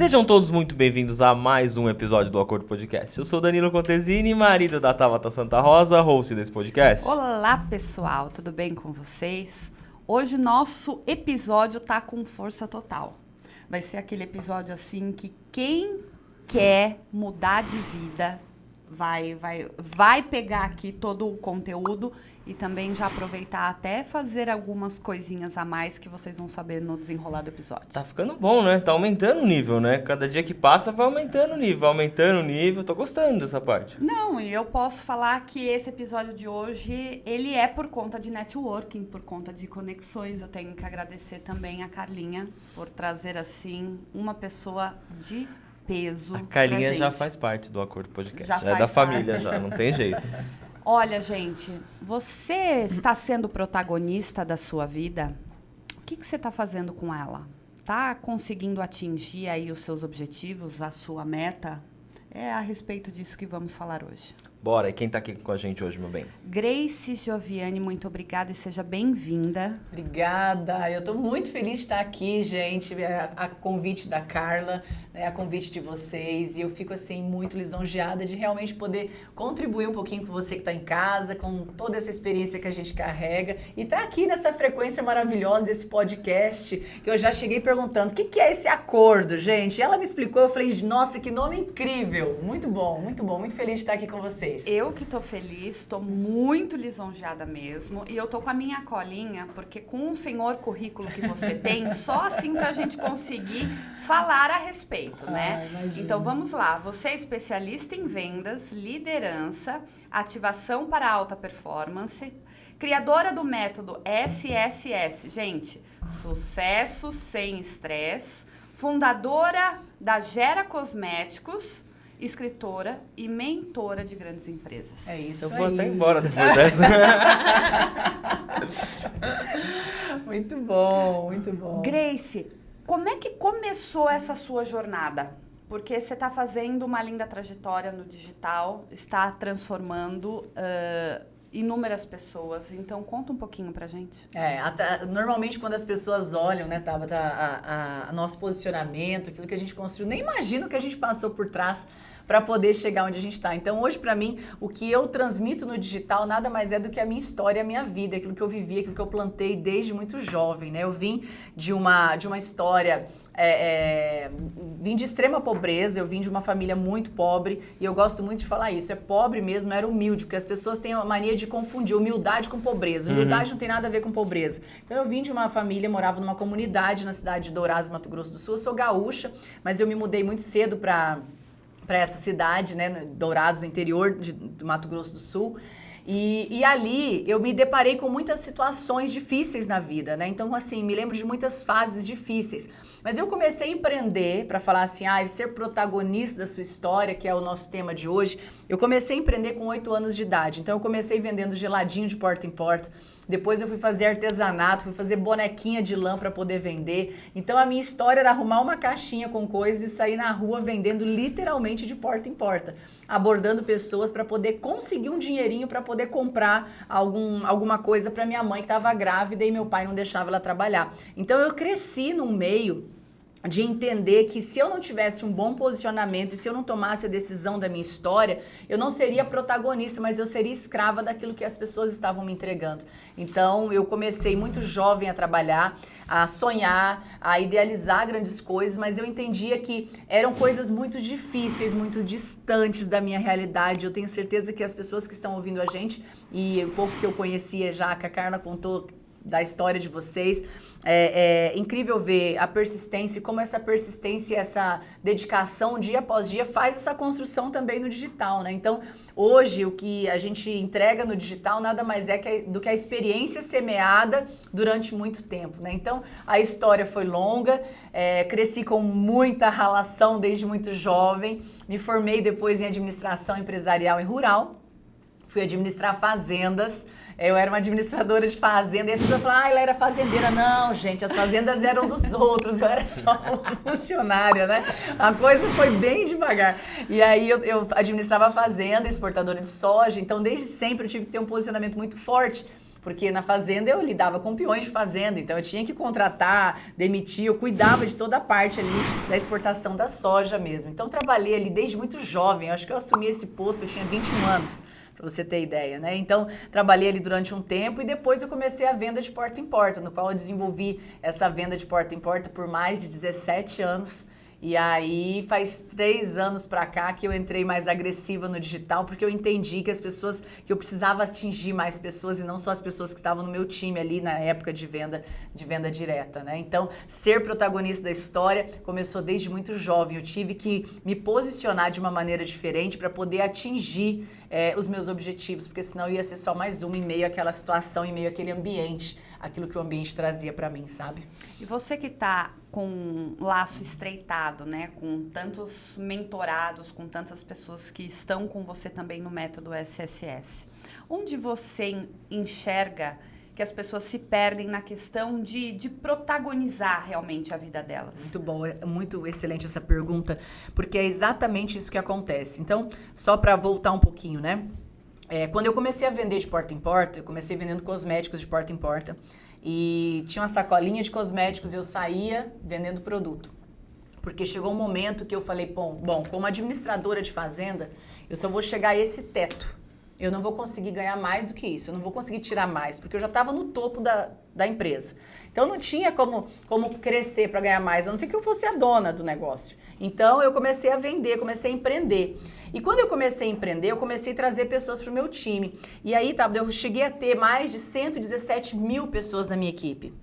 Sejam todos muito bem-vindos a mais um episódio do Acordo Podcast. Eu sou Danilo Contesini, marido da Tabata Santa Rosa, host desse podcast. Olá, pessoal, tudo bem com vocês? Hoje nosso episódio tá com força total. Vai ser aquele episódio assim que quem quer mudar de vida vai pegar aqui todo o conteúdo e também já aproveitar até fazer algumas coisinhas a mais que vocês vão saber no desenrolar do episódio. Tá ficando bom, né? Tá aumentando o nível, né? Cada dia que passa vai aumentando o nível. Tô gostando dessa parte. Não, e eu posso falar que esse episódio de hoje, ele é por conta de networking, por conta de conexões. Eu tenho que agradecer também a Carlinha por trazer, assim, uma pessoa de peso. A Carlinha já faz parte do Acordo Podcast. Já é da família, já, não tem jeito. Olha, gente, você está sendo protagonista da sua vida? O que você está fazendo com ela? Tá conseguindo atingir aí os seus objetivos, a sua meta? É a respeito disso que vamos falar hoje. Bora, e quem tá aqui com a gente hoje, meu bem? Grace Gioviani, muito obrigada e seja bem-vinda. Obrigada, eu tô muito feliz de estar aqui, gente, a convite da Carla, né, a convite de vocês, e eu fico, assim, muito lisonjeada de realmente poder contribuir um pouquinho com você que tá em casa, com toda essa experiência que a gente carrega, e tá aqui nessa frequência maravilhosa desse podcast, que eu já cheguei perguntando, o que é esse acordo, gente? E ela me explicou, eu falei, nossa, que nome incrível, muito bom, muito feliz de estar aqui com vocês. Eu que tô feliz, tô muito lisonjeada mesmo. E eu tô com a minha colinha, porque com o senhor currículo que você tem, só assim pra gente conseguir falar a respeito, né? Imagina. Então vamos lá. Você é especialista em vendas, liderança, ativação para alta performance, criadora do método SSS. Gente, sucesso sem estresse, fundadora da Gera Cosméticos, escritora e mentora de grandes empresas. É isso aí. Eu vou até embora depois dessa. Muito bom, muito bom. Grace, como é que começou essa sua jornada? Porque você está fazendo uma linda trajetória no digital, está transformando inúmeras pessoas. Então, conta um pouquinho pra gente. Normalmente quando as pessoas olham, né, Tabata, a nosso posicionamento, aquilo que a gente construiu, nem imagina o que a gente passou por trás para poder chegar onde a gente está. Então, hoje, para mim, o que eu transmito no digital nada mais é do que a minha história, a minha vida, aquilo que eu vivi, aquilo que eu plantei desde muito jovem, né? Eu vim de uma história... vim de extrema pobreza, eu vim de uma família muito pobre e eu gosto muito de falar isso, é pobre mesmo, não era humilde, porque as pessoas têm a mania de confundir humildade com pobreza. Humildade não tem nada a ver com pobreza. Então eu vim de uma família, morava numa comunidade na cidade de Dourados, Mato Grosso do Sul. Eu sou gaúcha, mas eu me mudei muito cedo para essa cidade, né, Dourados, no interior do Mato Grosso do Sul. E ali eu me deparei com muitas situações difíceis na vida, né? Então, assim, me lembro de muitas fases difíceis. Mas eu comecei a empreender, para falar assim, ser protagonista da sua história, que é o nosso tema de hoje. Eu comecei a empreender com 8 anos de idade. Então, eu comecei vendendo geladinho de porta em porta. Depois eu fui fazer artesanato, fui fazer bonequinha de lã para poder vender. Então, a minha história era arrumar uma caixinha com coisas e sair na rua vendendo literalmente de porta em porta. Abordando pessoas para poder conseguir um dinheirinho para poder comprar alguma coisa para minha mãe que estava grávida e meu pai não deixava ela trabalhar. Então, eu cresci num meio de entender que se eu não tivesse um bom posicionamento e se eu não tomasse a decisão da minha história, eu não seria protagonista, mas eu seria escrava daquilo que as pessoas estavam me entregando. Então, eu comecei muito jovem a trabalhar, a sonhar, a idealizar grandes coisas, mas eu entendia que eram coisas muito difíceis, muito distantes da minha realidade. Eu tenho certeza que as pessoas que estão ouvindo a gente, e o pouco que eu conhecia já, que a Carla contou da história de vocês, é incrível ver a persistência e como essa persistência e essa dedicação dia após dia faz essa construção também no digital, né? Então, hoje, o que a gente entrega no digital nada mais é do que a experiência semeada durante muito tempo, né? Então, a história foi longa, cresci com muita ralação desde muito jovem, me formei depois em administração empresarial e rural, fui administrar fazendas, eu era uma administradora de fazenda, e as pessoas falavam, ela era fazendeira. Não, gente, as fazendas eram dos outros, eu era só uma funcionária, né? A coisa foi bem devagar. E aí eu administrava a fazenda, exportadora de soja, então desde sempre eu tive que ter um posicionamento muito forte, Porque na fazenda eu lidava com peões de fazenda, então eu tinha que contratar, demitir, eu cuidava de toda a parte ali da exportação da soja mesmo. Então trabalhei ali desde muito jovem, eu acho que eu assumi esse posto, eu tinha 21 anos, para você ter ideia, né? Então trabalhei ali durante um tempo e depois eu comecei a venda de porta em porta, no qual eu desenvolvi essa venda de porta em porta por mais de 17 anos. E aí faz 3 anos pra cá que eu entrei mais agressiva no digital, porque eu entendi que que eu precisava atingir mais pessoas e não só as pessoas que estavam no meu time ali na época de venda direta, né? Então, ser protagonista da história começou desde muito jovem. Eu tive que me posicionar de uma maneira diferente para poder atingir os meus objetivos, porque senão eu ia ser só mais uma em meio àquela situação, em meio àquele ambiente, aquilo que o ambiente trazia para mim, sabe? E você que está com um laço estreitado, né, com tantos mentorados, com tantas pessoas que estão com você também no método SSS, onde você enxerga que as pessoas se perdem na questão de protagonizar realmente a vida delas? Muito bom, é muito excelente essa pergunta, porque é exatamente isso que acontece. Então, só para voltar um pouquinho, né? Quando eu comecei a vender de porta em porta, eu comecei vendendo cosméticos de porta em porta. E tinha uma sacolinha de cosméticos e eu saía vendendo produto. Porque chegou um momento que eu falei, bom, como administradora de fazenda, eu só vou chegar a esse teto. Eu não vou conseguir ganhar mais do que isso, eu não vou conseguir tirar mais, porque eu já estava no topo da empresa. Então não tinha como crescer para ganhar mais, a não ser que eu fosse a dona do negócio. Então eu comecei a vender, comecei a empreender. E quando eu comecei a empreender, eu comecei a trazer pessoas para o meu time. E aí, eu cheguei a ter mais de 117 mil pessoas na minha equipe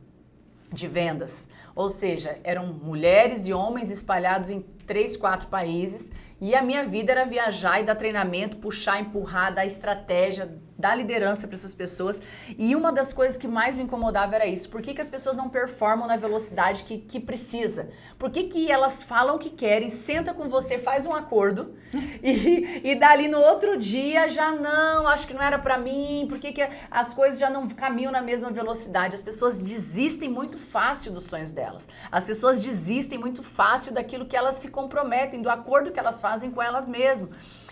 de vendas. Ou seja, eram mulheres e homens espalhados em 3, 4 países. E a minha vida era viajar e dar treinamento, puxar, empurrar, dar estratégia, dar liderança para essas pessoas. E uma das coisas que mais me incomodava era isso. Por que as pessoas não performam na velocidade que precisa? Por que elas falam o que querem, senta com você, faz um acordo e dali no outro dia já não, acho que não era para mim, por que as coisas já não caminham na mesma velocidade? As pessoas desistem muito fácil dos sonhos delas. As pessoas desistem muito fácil daquilo que elas se comprometem, do acordo que elas fazem com elas mesmas.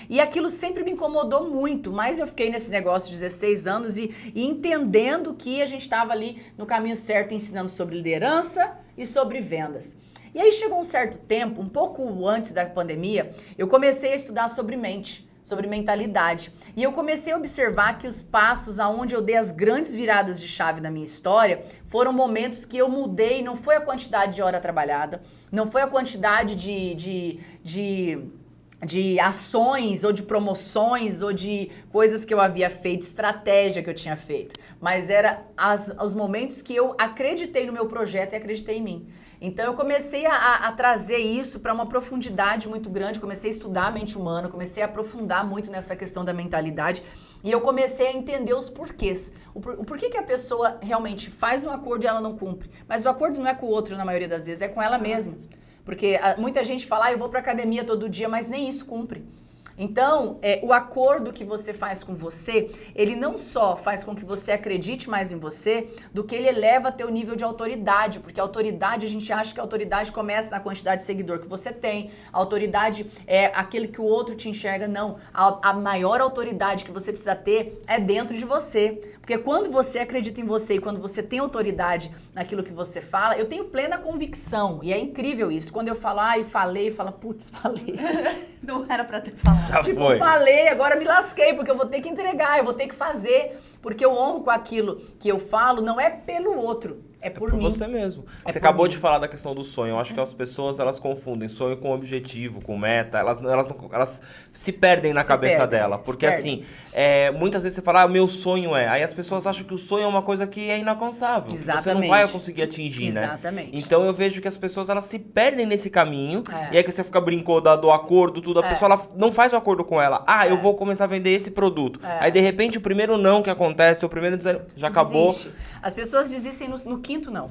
E aquilo sempre me incomodou muito, mas eu fiquei nesse negócio de 16 anos e entendendo que a gente estava ali no caminho certo, ensinando sobre liderança e sobre vendas. E aí chegou um certo tempo, um pouco antes da pandemia, eu comecei a estudar sobre mente, sobre mentalidade. E eu comecei a observar que os passos aonde eu dei as grandes viradas de chave na minha história foram momentos que eu mudei, não foi a quantidade de hora trabalhada, não foi a quantidade de ações ou de promoções ou de coisas que eu havia feito, estratégia que eu tinha feito, mas era os momentos que eu acreditei no meu projeto e acreditei em mim. Então eu comecei a trazer isso para uma profundidade muito grande, comecei a estudar a mente humana, comecei a aprofundar muito nessa questão da mentalidade e eu comecei a entender os porquês. O porquê que a pessoa realmente faz um acordo e ela não cumpre, mas o acordo não é com o outro na maioria das vezes, é com ela mesma. Porque muita gente fala, eu vou para academia todo dia, mas nem isso cumpre. Então, o acordo que você faz com você, ele não só faz com que você acredite mais em você, do que ele eleva teu nível de autoridade, porque a autoridade, a gente acha que a autoridade começa na quantidade de seguidor que você tem, a autoridade é aquele que o outro te enxerga, não. A maior autoridade que você precisa ter é dentro de você, porque quando você acredita em você e quando você tem autoridade naquilo que você fala, eu tenho plena convicção, e é incrível isso, quando eu falo, falei, putz, falei. Não era pra ter falado. Já foi. Falei, agora me lasquei, porque eu vou ter que entregar, eu vou ter que fazer, porque eu honro com aquilo que eu falo, não é pelo outro, é por mim. Você mesmo. Você acabou de falar da questão do sonho. Eu acho que as pessoas, elas confundem sonho com objetivo, com meta. Elas se perdem na cabeça dela. Porque assim, muitas vezes você fala, meu sonho é. Aí as pessoas acham que o sonho é uma coisa que é inalcançável. Exatamente. Você não vai conseguir atingir, né? Exatamente. Então eu vejo que as pessoas, elas se perdem nesse caminho. E aí que você fica brincando do acordo, tudo. A pessoa, ela não faz o acordo com ela. Eu vou começar a vender esse produto. Aí de repente o primeiro não que acontece, o primeiro já acabou. Desiste. As pessoas desistem no quinto não.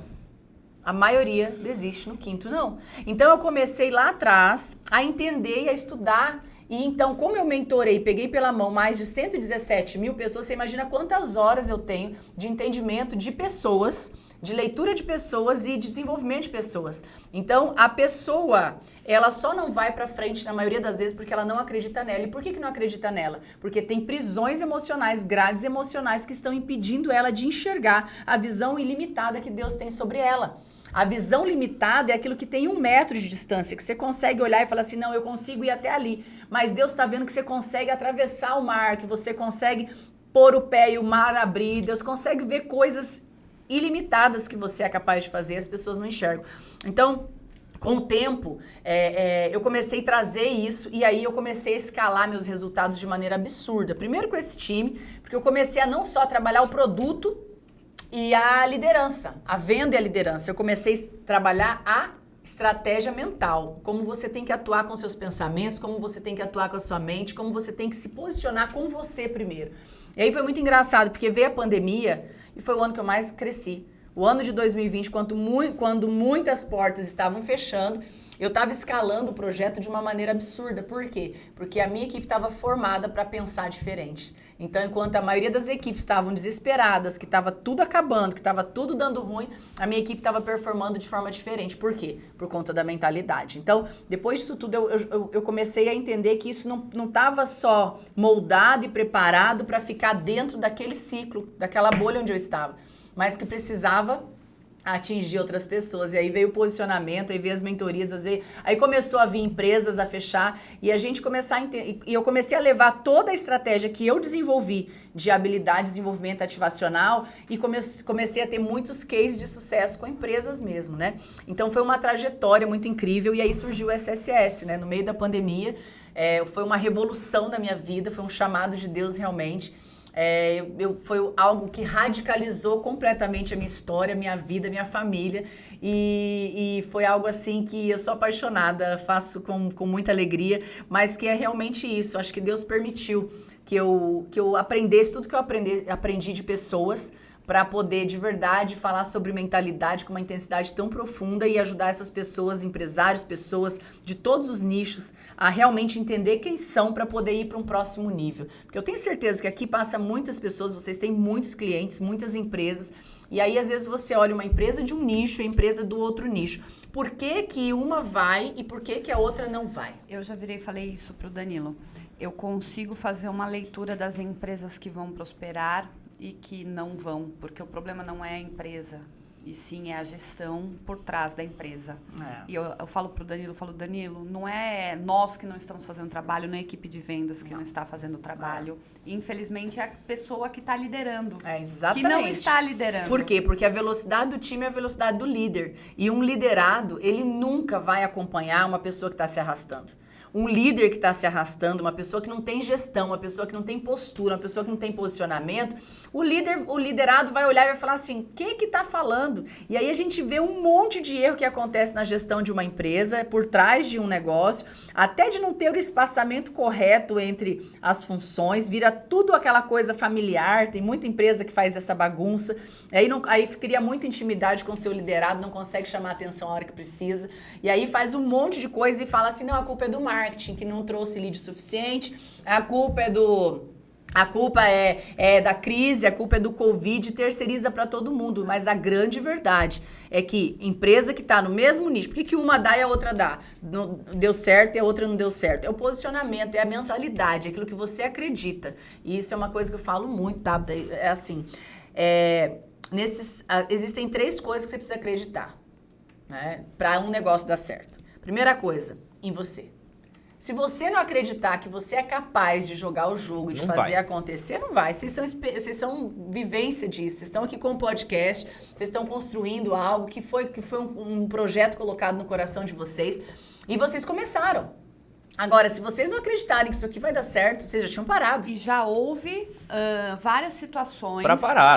A maioria desiste no quinto não. Então eu comecei lá atrás a entender e a estudar. E então, como eu mentorei, peguei pela mão mais de 117 mil pessoas, você imagina quantas horas eu tenho de entendimento de pessoas de leitura de pessoas e de desenvolvimento de pessoas. Então, a pessoa, ela só não vai para frente na maioria das vezes porque ela não acredita nela. E por que não acredita nela? Porque tem prisões emocionais, grades emocionais que estão impedindo ela de enxergar a visão ilimitada que Deus tem sobre ela. A visão limitada é aquilo que tem 1 metro de distância, que você consegue olhar e falar assim, não, eu consigo ir até ali. Mas Deus está vendo que você consegue atravessar o mar, que você consegue pôr o pé e o mar abrir. Deus consegue ver coisas ilimitadas que você é capaz de fazer, as pessoas não enxergam. Então, com o tempo, eu comecei a trazer isso e aí eu comecei a escalar meus resultados de maneira absurda. Primeiro com esse time, porque eu comecei a não só trabalhar o produto, e a liderança, a venda e a liderança. Eu comecei a trabalhar a estratégia mental. Como você tem que atuar com seus pensamentos, como você tem que atuar com a sua mente, como você tem que se posicionar com você primeiro. E aí foi muito engraçado, porque veio a pandemia e foi o ano que eu mais cresci. O ano de 2020, quando muitas portas estavam fechando, eu estava escalando o projeto de uma maneira absurda. Por quê? Porque a minha equipe estava formada para pensar diferente. Então, enquanto a maioria das equipes estavam desesperadas, que estava tudo acabando, que estava tudo dando ruim, a minha equipe estava performando de forma diferente. Por quê? Por conta da mentalidade. Então, depois disso tudo, eu comecei a entender que isso não estava só moldado e preparado para ficar dentro daquele ciclo, daquela bolha onde eu estava, mas que precisava atingir outras pessoas. E aí veio o posicionamento, aí veio as mentorias, aí começou a vir empresas a fechar e a gente começar a entender, e eu comecei a levar toda a estratégia que eu desenvolvi de habilidade, desenvolvimento ativacional e comecei a ter muitos cases de sucesso com empresas mesmo, né? Então foi uma trajetória muito incrível e aí surgiu o SSS, né? No meio da pandemia, foi uma revolução na minha vida, foi um chamado de Deus realmente. Foi algo que radicalizou completamente a minha história, minha vida, minha família e foi algo assim que eu sou apaixonada, faço com muita alegria, mas que é realmente isso. Acho que Deus permitiu que eu aprendesse tudo que eu aprendi de pessoas para poder de verdade falar sobre mentalidade com uma intensidade tão profunda e ajudar essas pessoas, empresários, pessoas de todos os nichos a realmente entender quem são para poder ir para um próximo nível. Porque eu tenho certeza que aqui passa muitas pessoas, vocês têm muitos clientes, muitas empresas, e aí às vezes você olha uma empresa de um nicho e a empresa do outro nicho. Por que que uma vai e por que que a outra não vai? Eu já virei e falei isso pro Danilo. Eu consigo fazer uma leitura das empresas que vão prosperar e que não vão, porque o problema não é a empresa, e sim é a gestão por trás da empresa. E eu falo pro Danilo, Danilo, não é nós que não estamos fazendo trabalho, não é a equipe de vendas que não está fazendo o trabalho. Infelizmente, é a pessoa que está liderando. Exatamente. Que não está liderando. Por quê? Porque a velocidade do time é a velocidade do líder. E um liderado, ele nunca vai acompanhar uma pessoa que está se arrastando. Um líder que está se arrastando, uma pessoa que não tem gestão, uma pessoa que não tem postura, uma pessoa que não tem posicionamento, o liderado vai olhar e vai falar assim, o que está falando? E aí a gente vê um monte de erro que acontece na gestão de uma empresa, por trás de um negócio, até de não ter o espaçamento correto entre as funções, vira tudo aquela coisa familiar, tem muita empresa que faz essa bagunça, aí cria muita intimidade com o seu liderado, não consegue chamar a atenção a hora que precisa, e aí faz um monte de coisa e fala assim, não, a culpa é do marketing, que não trouxe lead suficiente, a culpa é da crise, a culpa é do Covid, terceiriza para todo mundo. Mas a grande verdade é que empresa que está no mesmo nicho, por que uma dá e a outra dá? Não deu certo e a outra não deu certo. É o posicionamento, é a mentalidade, é aquilo que você acredita. E isso é uma coisa que eu falo muito, tá? É assim, existem 3 coisas que você precisa acreditar, né, para um negócio dar certo. Primeira coisa, em você. Se você não acreditar que você é capaz de jogar o jogo e de fazer acontecer, não vai. Vocês são vivência disso. Vocês estão aqui com um podcast, vocês estão construindo algo que foi um projeto colocado no coração de vocês e vocês começaram. Agora, se vocês não acreditarem que isso aqui vai dar certo, vocês já tinham parado. E já houve várias situações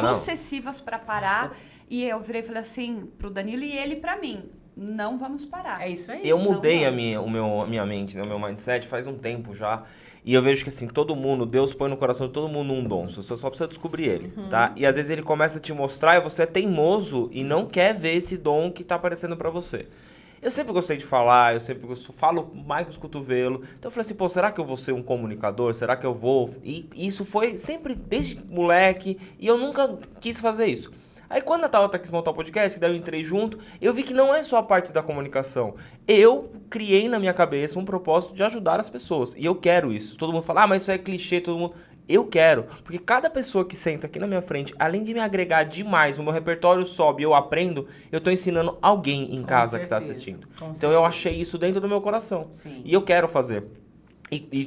sucessivas para parar. E eu virei e falei assim pro Danilo e ele para mim. Não vamos parar. É isso aí. Eu mudei a minha mente, né, o meu mindset faz um tempo já. E eu vejo que assim, todo mundo, Deus põe no coração de todo mundo um dom. Você só precisa descobrir ele, tá? E às vezes ele começa a te mostrar e você é teimoso e não quer ver esse dom que tá aparecendo pra você. Eu sempre gostei de falar, eu falo mais com os cotovelos. Então eu falei assim, pô, será que eu vou ser um comunicador? Será que eu vou... E isso foi sempre desde moleque e eu nunca quis fazer isso. Aí quando a Tabata quis montar o podcast, que daí eu entrei junto, eu vi que não é só a parte da comunicação. Eu criei na minha cabeça um propósito de ajudar as pessoas. E eu quero isso. Todo mundo fala, mas isso é clichê, todo mundo... Eu quero, porque cada pessoa que senta aqui na minha frente, além de me agregar demais, o meu repertório sobe e eu aprendo, eu tô ensinando alguém em casa que tá assistindo. Então eu achei isso dentro do meu coração. Sim. E eu quero fazer.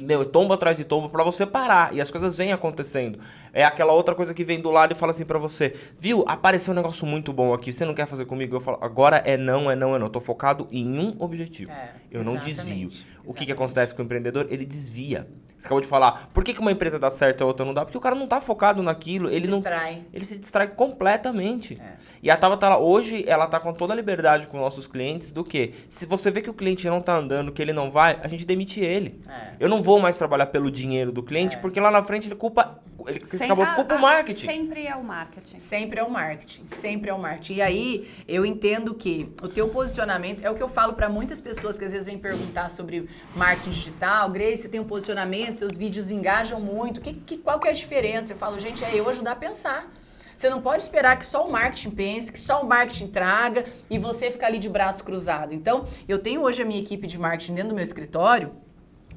Meu, tombo atrás de tombo pra você parar. E as coisas vêm acontecendo. É aquela outra coisa que vem do lado e fala assim pra você, viu, apareceu um negócio muito bom aqui, você não quer fazer comigo? Eu falo, agora é não, é não, é não. Eu tô focado em um objetivo. Eu não desvio. O que acontece com o empreendedor? Ele desvia. Você acabou de falar, por que uma empresa dá certo e a outra não dá? Porque o cara não tá focado naquilo. Ele se distrai completamente. E a Tabata, hoje, ela tá com toda a liberdade com nossos clientes do que, se você vê que o cliente não tá andando, que ele não vai, a gente demite ele. Eu não vou mais trabalhar pelo dinheiro do cliente, porque lá na frente ele culpa o marketing. Sempre é o marketing. Sempre é o marketing. Sempre é o marketing. E aí, eu entendo que o teu posicionamento, é o que eu falo para muitas pessoas que às vezes vêm perguntar sobre marketing digital. Grace, você tem um posicionamento, seus vídeos engajam muito. Qual que é a diferença? Eu falo, gente, é eu ajudar a pensar. Você não pode esperar que só o marketing pense, que só o marketing traga e você ficar ali de braço cruzado. Então, eu tenho hoje a minha equipe de marketing dentro do meu escritório.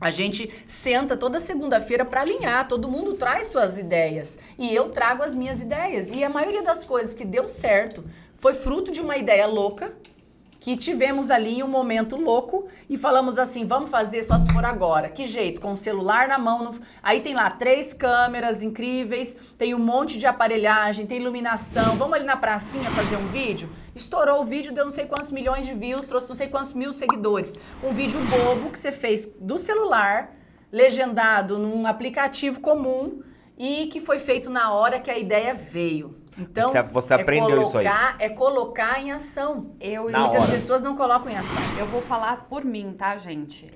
A gente senta toda segunda-feira para alinhar, todo mundo traz suas ideias e eu trago as minhas ideias. E a maioria das coisas que deu certo foi fruto de uma ideia louca, que tivemos ali um momento louco e falamos assim, vamos fazer só se for agora. Que jeito? Com o celular na mão. Aí tem lá 3 câmeras incríveis, tem um monte de aparelhagem, tem iluminação. Vamos ali na pracinha fazer um vídeo? Estourou o vídeo, deu não sei quantos milhões de views, trouxe não sei quantos mil seguidores. Um vídeo bobo que você fez do celular, legendado num aplicativo comum e que foi feito na hora que a ideia veio. Então, você aprendeu isso aí. É colocar em ação. Muitas pessoas não colocam em ação. Eu vou falar por mim, tá, gente?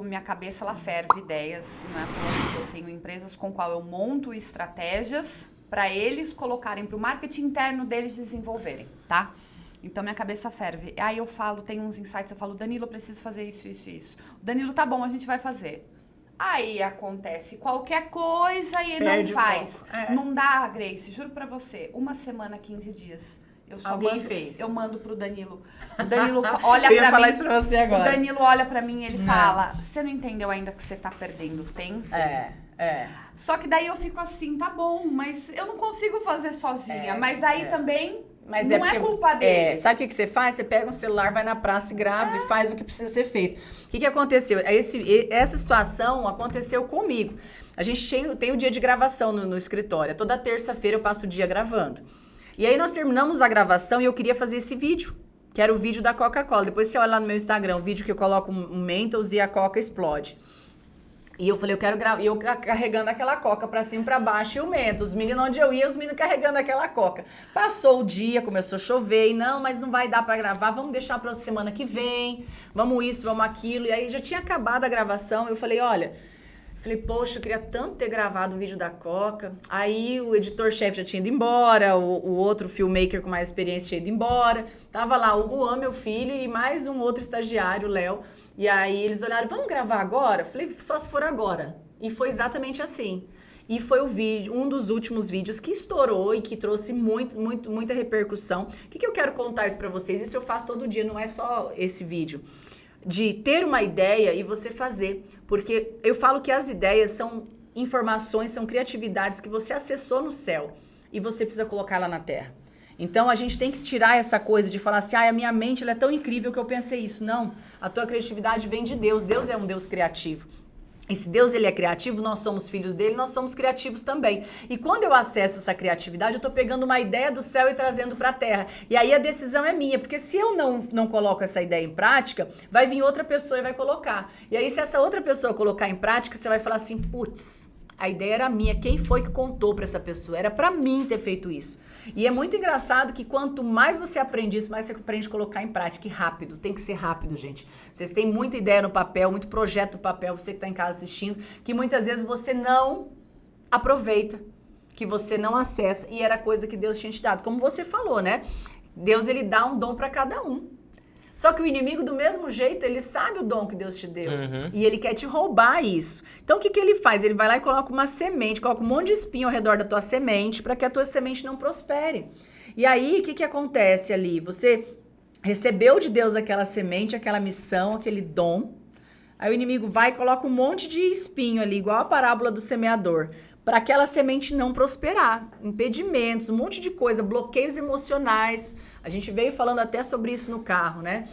Minha cabeça, ela ferve ideias, não é porque eu tenho empresas com qual eu monto estratégias para eles colocarem para o marketing interno deles desenvolverem, tá? Então, minha cabeça ferve. Aí eu falo, tem uns insights, eu falo, Danilo, eu preciso fazer isso, isso, isso. Danilo, tá bom, a gente vai fazer. Aí acontece qualquer coisa e não faz. Não dá, Grace, juro pra você. 1 semana, 15 dias. Eu mando pro Danilo. O Danilo olha pra mim. Eu ia falar isso pra você agora. O Danilo olha pra mim e ele fala, você não entendeu ainda que você tá perdendo tempo? Só que daí eu fico assim, tá bom, mas eu não consigo fazer sozinha. Mas daí também... Mas não é culpa dele. Sabe o que você faz? Você pega um celular, vai na praça e grava e faz o que precisa ser feito. O que aconteceu? Essa situação aconteceu comigo. A gente tem o dia de gravação no escritório. Toda terça-feira eu passo o dia gravando. E aí nós terminamos a gravação e eu queria fazer esse vídeo, que era o vídeo da Coca-Cola. Depois você olha lá no meu Instagram, o vídeo que eu coloco um Mentos e a Coca explode. E eu falei, eu quero gravar. E eu carregando aquela coca pra cima e pra baixo. E o Mentos, os meninos onde eu ia, os meninos carregando aquela coca. Passou o dia, começou a chover. E não, mas não vai dar pra gravar. Vamos deixar pra outra semana que vem. Vamos isso, vamos aquilo. E aí já tinha acabado a gravação. Eu falei, poxa, eu queria tanto ter gravado o vídeo da Coca. Aí o editor-chefe já tinha ido embora. O outro filmmaker com mais experiência tinha ido embora. Tava lá o Juan, meu filho, e mais um outro estagiário, o Léo. E aí eles olharam, vamos gravar agora? Falei, só se for agora. E foi exatamente assim. E foi um dos últimos vídeos que estourou e que trouxe muita repercussão. O que eu quero contar isso pra vocês? Isso eu faço todo dia, não é só esse vídeo. De ter uma ideia e você fazer. Porque eu falo que as ideias são informações, são criatividades que você acessou no céu e você precisa colocar lá na terra. Então, a gente tem que tirar essa coisa de falar assim, a minha mente ela é tão incrível que eu pensei isso. Não, a tua criatividade vem de Deus. Deus é um Deus criativo. E se Deus ele é criativo, nós somos filhos dele, nós somos criativos também. E quando eu acesso essa criatividade, eu estou pegando uma ideia do céu e trazendo para a terra. E aí a decisão é minha, porque se eu não coloco essa ideia em prática, vai vir outra pessoa e vai colocar. E aí se essa outra pessoa colocar em prática, você vai falar assim, putz, a ideia era minha, quem foi que contou para essa pessoa? Era para mim ter feito isso. E é muito engraçado que quanto mais você aprende isso, mais você aprende a colocar em prática. E rápido, tem que ser rápido, gente. Vocês têm muita ideia no papel, muito projeto no papel, você que está em casa assistindo, que muitas vezes você não aproveita, que você não acessa, e era coisa que Deus tinha te dado. Como você falou, né? Deus, ele dá um dom para cada um. Só que o inimigo, do mesmo jeito, ele sabe o dom que Deus te deu. E ele quer te roubar isso. Então, o que ele faz? Ele vai lá e coloca uma semente, coloca um monte de espinho ao redor da tua semente para que a tua semente não prospere. E aí, o que acontece ali? Você recebeu de Deus aquela semente, aquela missão, aquele dom. Aí o inimigo vai e coloca um monte de espinho ali, igual a parábola do semeador, para aquela semente não prosperar. Impedimentos, um monte de coisa, bloqueios emocionais. A gente veio falando até sobre isso no carro, né?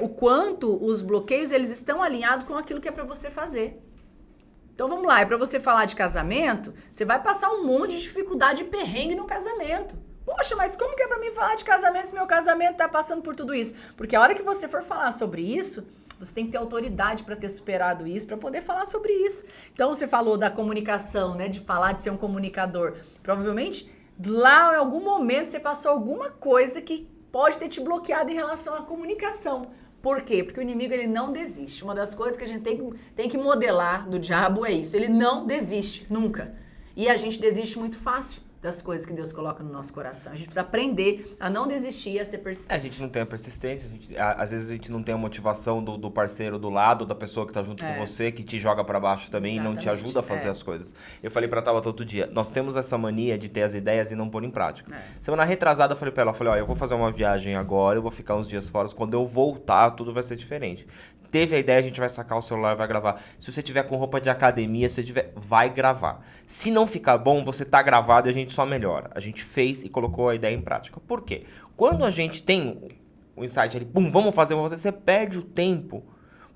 O quanto os bloqueios, eles estão alinhados com aquilo que é para você fazer. Então vamos lá, para você falar de casamento, você vai passar um monte de dificuldade e perrengue no casamento. Poxa, mas como que é para mim falar de casamento se meu casamento tá passando por tudo isso? Porque a hora que você for falar sobre isso, você tem que ter autoridade para ter superado isso, para poder falar sobre isso. Então, você falou da comunicação, né? De falar, de ser um comunicador. Provavelmente, lá em algum momento, você passou alguma coisa que pode ter te bloqueado em relação à comunicação. Por quê? Porque o inimigo, ele não desiste. Uma das coisas que a gente tem que modelar do diabo é isso. Ele não desiste, nunca. E a gente desiste muito fácil das coisas que Deus coloca no nosso coração. A gente precisa aprender a não desistir, a ser persistente. A gente não tem a persistência, às vezes a gente não tem a motivação do parceiro do lado, da pessoa que tá junto com você, que te joga pra baixo também. Exatamente. E não te ajuda a fazer as coisas. Eu falei pra Tabata outro dia, nós temos essa mania de ter as ideias e não pôr em prática. Semana retrasada eu falei pra ela, ó, eu vou fazer uma viagem agora, eu vou ficar uns dias fora, quando eu voltar tudo vai ser diferente. Teve a ideia, a gente vai sacar o celular e vai gravar. Se você tiver com roupa de academia, se você tiver, vai gravar. Se não ficar bom, você tá gravado e a gente só melhora. A gente fez e colocou a ideia em prática. Por quê? Quando a gente tem o insight ali, pum, vamos fazer, você perde o tempo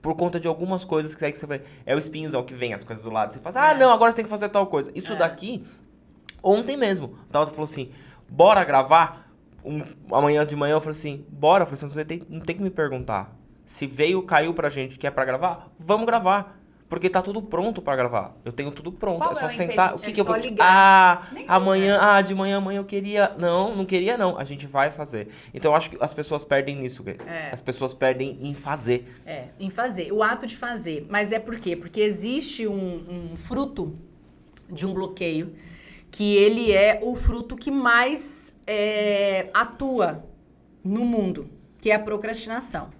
por conta de algumas coisas que você vai... É o espinhozão que vem as coisas do lado. Você fala, não, agora você tem que fazer tal coisa. Isso daqui, ontem mesmo, o Tabata falou assim, bora gravar? Amanhã de manhã eu falei assim, bora. Eu falei assim, não tem que me perguntar. Se caiu pra gente que é pra gravar, vamos gravar. Porque tá tudo pronto pra gravar. Eu tenho tudo pronto. Qual é só o sentar. O que que eu vou... ligar. Amanhã, de manhã eu queria. Não queria não. A gente vai fazer. Então eu acho que as pessoas perdem nisso, Grace. As pessoas perdem em fazer. Em fazer. O ato de fazer. Mas é por quê? Porque existe um fruto de um bloqueio que ele é o fruto que mais atua no mundo, que é a procrastinação.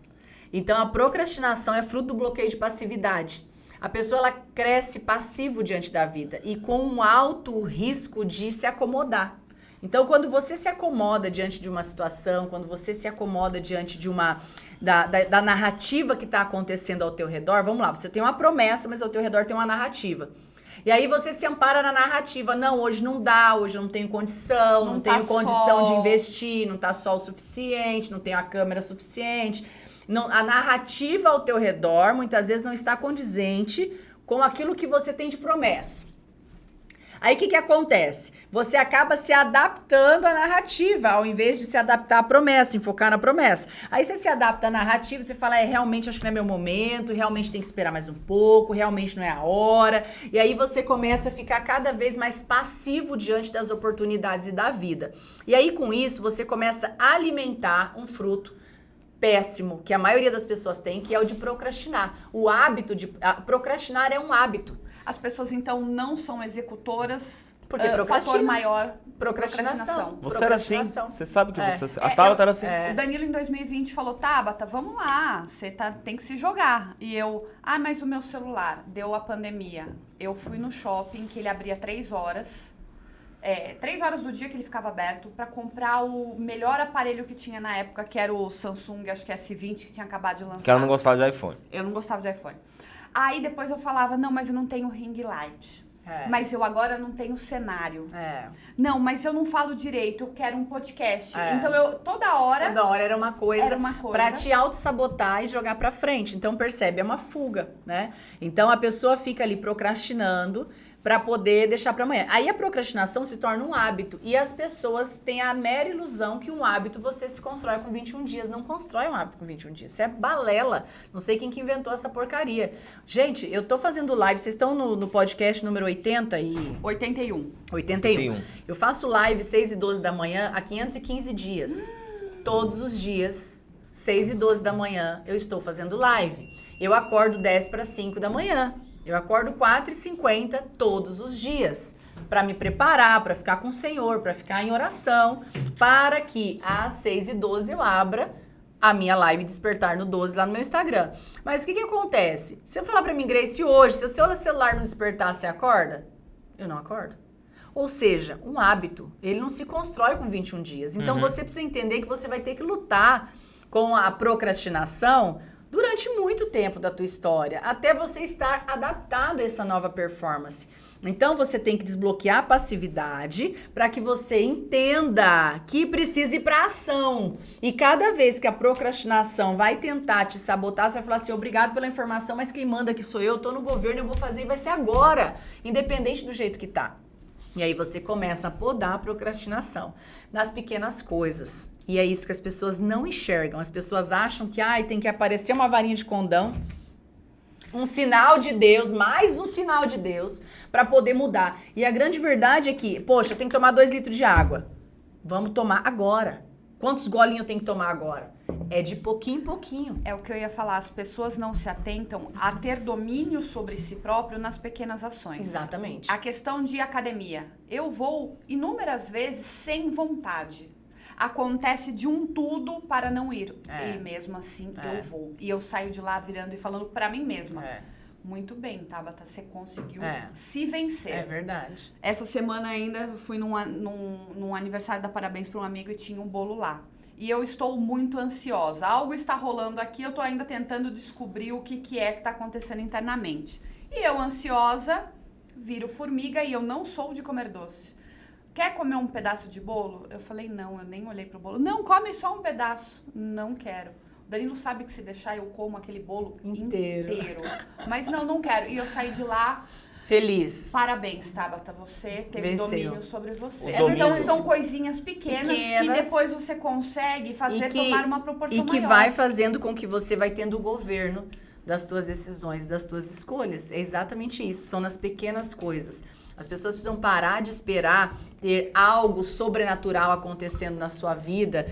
Então, a procrastinação é fruto do bloqueio de passividade. A pessoa, ela cresce passivo diante da vida e com um alto risco de se acomodar. Então, quando você se acomoda diante de uma situação, quando você se acomoda diante de da narrativa que está acontecendo ao teu redor, vamos lá, você tem uma promessa, mas ao teu redor tem uma narrativa. E aí você se ampara na narrativa. Não, hoje não dá, hoje eu não tenho condição, não tenho condição de investir, não tá sol suficiente, não tenho a câmera suficiente. Não, a narrativa ao teu redor, muitas vezes, não está condizente com aquilo que você tem de promessa. Aí, o que acontece? Você acaba se adaptando à narrativa, ao invés de se adaptar à promessa, enfocar na promessa. Aí, você se adapta à narrativa, você fala, realmente, acho que não é meu momento, realmente tem que esperar mais um pouco, realmente não é a hora. E aí, você começa a ficar cada vez mais passivo diante das oportunidades e da vida. E aí, com isso, você começa a alimentar um fruto péssimo, que a maioria das pessoas tem, que é o de procrastinar. O hábito de... procrastinar é um hábito. As pessoas, então, não são executoras. Porque procrastina. Fator maior, procrastinação. Você era assim? Você sabe que você... A Tabata era assim. O Danilo, em 2020, falou, Tabata, vamos lá, você tem que se jogar. E eu, mas o meu celular, deu a pandemia. Eu fui no shopping, que ele abria 3 horas... 3 horas do dia que ele ficava aberto para comprar o melhor aparelho que tinha na época, que era o Samsung, acho que S20, que tinha acabado de lançar. Que ela não gostava de iPhone. Eu não gostava de iPhone. Aí depois eu falava, não, mas eu não tenho ring light. Mas eu agora não tenho cenário. Não, mas eu não falo direito, eu quero um podcast. Então eu, toda hora era uma coisa pra te auto-sabotar e jogar pra frente. Então percebe, é uma fuga, né? Então a pessoa fica ali procrastinando para poder deixar para amanhã. Aí a procrastinação se torna um hábito e as pessoas têm a mera ilusão que um hábito você se constrói com 21 dias. Não constrói um hábito com 21 dias. Isso é balela. Não sei quem que inventou essa porcaria. Gente, eu tô fazendo live, vocês estão no podcast número 81. Eu faço live 6 e 12 da manhã há 515 dias. Todos os dias, 6 e 12 da manhã, eu estou fazendo live. Eu acordo 10 para 5 da manhã. Eu acordo 4h50 todos os dias para me preparar, para ficar com o Senhor, para ficar em oração, para que às 6h12 eu abra a minha live Despertar no 12 lá no meu Instagram. Mas o que acontece? Se eu falar para mim, Grace, hoje, se o seu celular não despertar, você acorda? Eu não acordo. Ou seja, um hábito, ele não se constrói com 21 dias. Então, você precisa entender que você vai ter que lutar com a procrastinação durante muito tempo da tua história, até você estar adaptado a essa nova performance. Então, você tem que desbloquear a passividade para que você entenda que precisa ir para ação. E cada vez que a procrastinação vai tentar te sabotar, você vai falar assim, obrigado pela informação, mas quem manda aqui sou eu tô no governo, eu vou fazer e vai ser agora, independente do jeito que tá. E aí você começa a podar a procrastinação nas pequenas coisas. E é isso que as pessoas não enxergam. As pessoas acham que tem que aparecer uma varinha de condão, um sinal de Deus, mais um sinal de Deus, para poder mudar. E a grande verdade é que, poxa, tem que tomar 2 litros de água. Vamos tomar agora. Quantos golinhos eu tenho que tomar agora? É de pouquinho em pouquinho. É o que eu ia falar, as pessoas não se atentam a ter domínio sobre si próprio nas pequenas ações. Exatamente. A questão de academia. Eu vou inúmeras vezes sem vontade. Acontece de um tudo para não ir. E mesmo assim eu vou. E eu saio de lá virando e falando pra mim mesma. Muito bem, Tabata, você conseguiu se vencer. É verdade. Essa semana ainda fui num aniversário da Parabéns para um amigo e tinha um bolo lá. E eu estou muito ansiosa. Algo está rolando aqui, eu estou ainda tentando descobrir o que é que está acontecendo internamente. E eu, ansiosa, viro formiga e eu não sou de comer doce. Quer comer um pedaço de bolo? Eu falei, não, eu nem olhei pro bolo. Não, come só um pedaço. Não quero. O Danilo sabe que se deixar eu como aquele bolo inteiro. Mas não quero. E eu saí de lá... Feliz. Parabéns, Tabata. Você teve domínio sobre você. Então são coisinhas pequenas que depois você consegue fazer tomar uma proporção maior. E que vai fazendo com que você vai tendo o governo das tuas decisões, das tuas escolhas. É exatamente isso. São nas pequenas coisas. As pessoas precisam parar de esperar ter algo sobrenatural acontecendo na sua vida,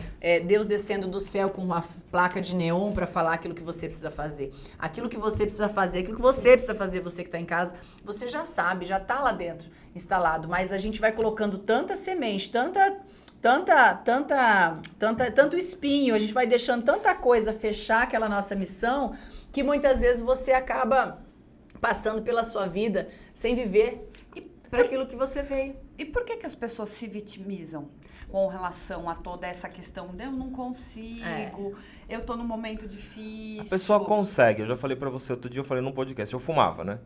Deus descendo do céu com uma placa de neon para falar aquilo que você precisa fazer. Aquilo que você precisa fazer, aquilo que você precisa fazer, você que está em casa, você já sabe, já está lá dentro instalado. Mas a gente vai colocando tanta semente, tanto espinho, a gente vai deixando tanta coisa fechar aquela nossa missão, que muitas vezes você acaba passando pela sua vida sem viver para aquilo que você veio. E por que as pessoas se vitimizam com relação a toda essa questão de eu não consigo, eu tô num momento difícil? A pessoa consegue. Eu já falei pra você, outro dia eu falei num podcast, eu fumava, né?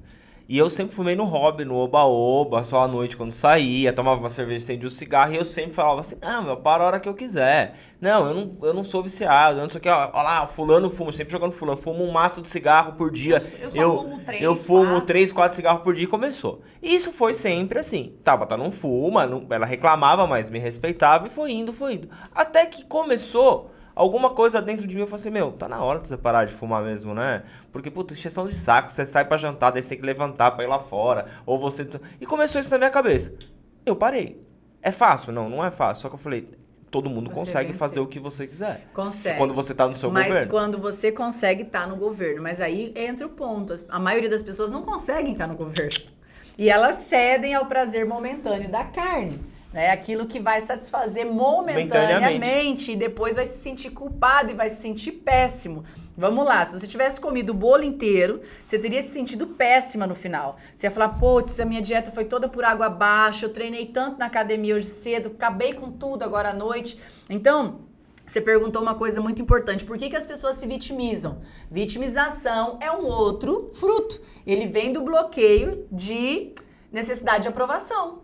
E eu sempre fumei no hobby, no oba-oba, só à noite quando saía, tomava uma cerveja, acendia um cigarro, e eu sempre falava assim, eu paro a hora que eu quiser. Não, eu não sou viciado, eu não sei o que, ó lá, fulano fuma, sempre jogando fulano, fumo um maço de cigarro por dia. Eu fumo 3, 4 cigarros por dia e começou. E isso foi sempre assim. Tabata não fuma, ela reclamava, mas me respeitava e foi indo. Até que começou... Alguma coisa dentro de mim, eu falei assim, tá na hora de você parar de fumar mesmo, né? Porque, puta, encheção de saco, você sai pra jantar, daí você tem que levantar pra ir lá fora, ou você... E começou isso na minha cabeça. Eu parei. É fácil? Não é fácil. Só que eu falei, todo mundo consegue fazer o que você quiser. Consegue. Quando você tá no seu governo. Mas quando você consegue estar no governo. Mas aí entra o ponto. A maioria das pessoas não conseguem estar no governo. E elas cedem ao prazer momentâneo da carne. Aquilo que vai satisfazer momentaneamente e depois vai se sentir culpado e vai se sentir péssimo. Vamos lá, se você tivesse comido o bolo inteiro, você teria se sentido péssima no final. Você ia falar, putz, a minha dieta foi toda por água abaixo, eu treinei tanto na academia hoje cedo, acabei com tudo agora à noite. Então, você perguntou uma coisa muito importante, por que as pessoas se vitimizam? Vitimização é um outro fruto. Ele vem do bloqueio de necessidade de aprovação.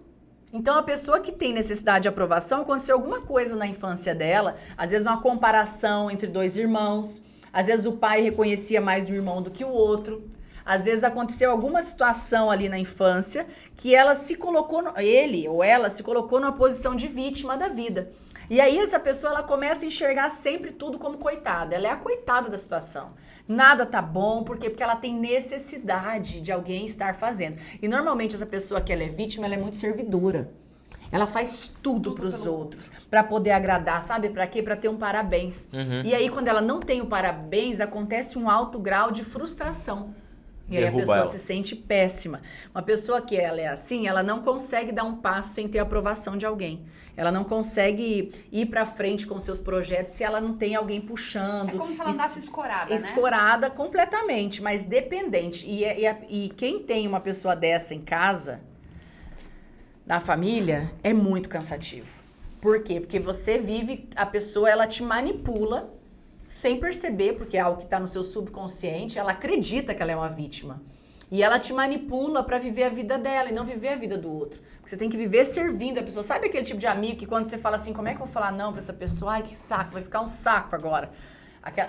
Então, a pessoa que tem necessidade de aprovação, aconteceu alguma coisa na infância dela, às vezes uma comparação entre 2 irmãos, às vezes o pai reconhecia mais o irmão do que o outro, às vezes aconteceu alguma situação ali na infância que ela se colocou, ele ou ela se colocou numa posição de vítima da vida. E aí essa pessoa ela começa a enxergar sempre tudo como coitada, ela é a coitada da situação. Nada tá bom, por quê? Porque ela tem necessidade de alguém estar fazendo. E normalmente essa pessoa que ela é vítima, ela é muito servidora. Ela faz tudo pros outros, pra poder agradar, sabe? Pra quê? Pra ter um parabéns. E aí quando ela não tem o parabéns, acontece um alto grau de frustração. E aí a pessoa se sente péssima. Uma pessoa que ela é assim, ela não consegue dar um passo sem ter a aprovação de alguém. Ela não consegue ir pra frente com seus projetos se ela não tem alguém puxando. É como se ela andasse escorada, né? Escorada completamente, mas dependente. E quem tem uma pessoa dessa em casa, da família é muito cansativo. Por quê? Porque você vive, a pessoa, ela te manipula sem perceber, porque é algo que está no seu subconsciente, ela acredita que ela é uma vítima. E ela te manipula para viver a vida dela e não viver a vida do outro. Porque você tem que viver servindo a pessoa. Sabe aquele tipo de amigo que quando você fala assim, como é que eu vou falar não para essa pessoa? Ai, que saco, vai ficar um saco agora.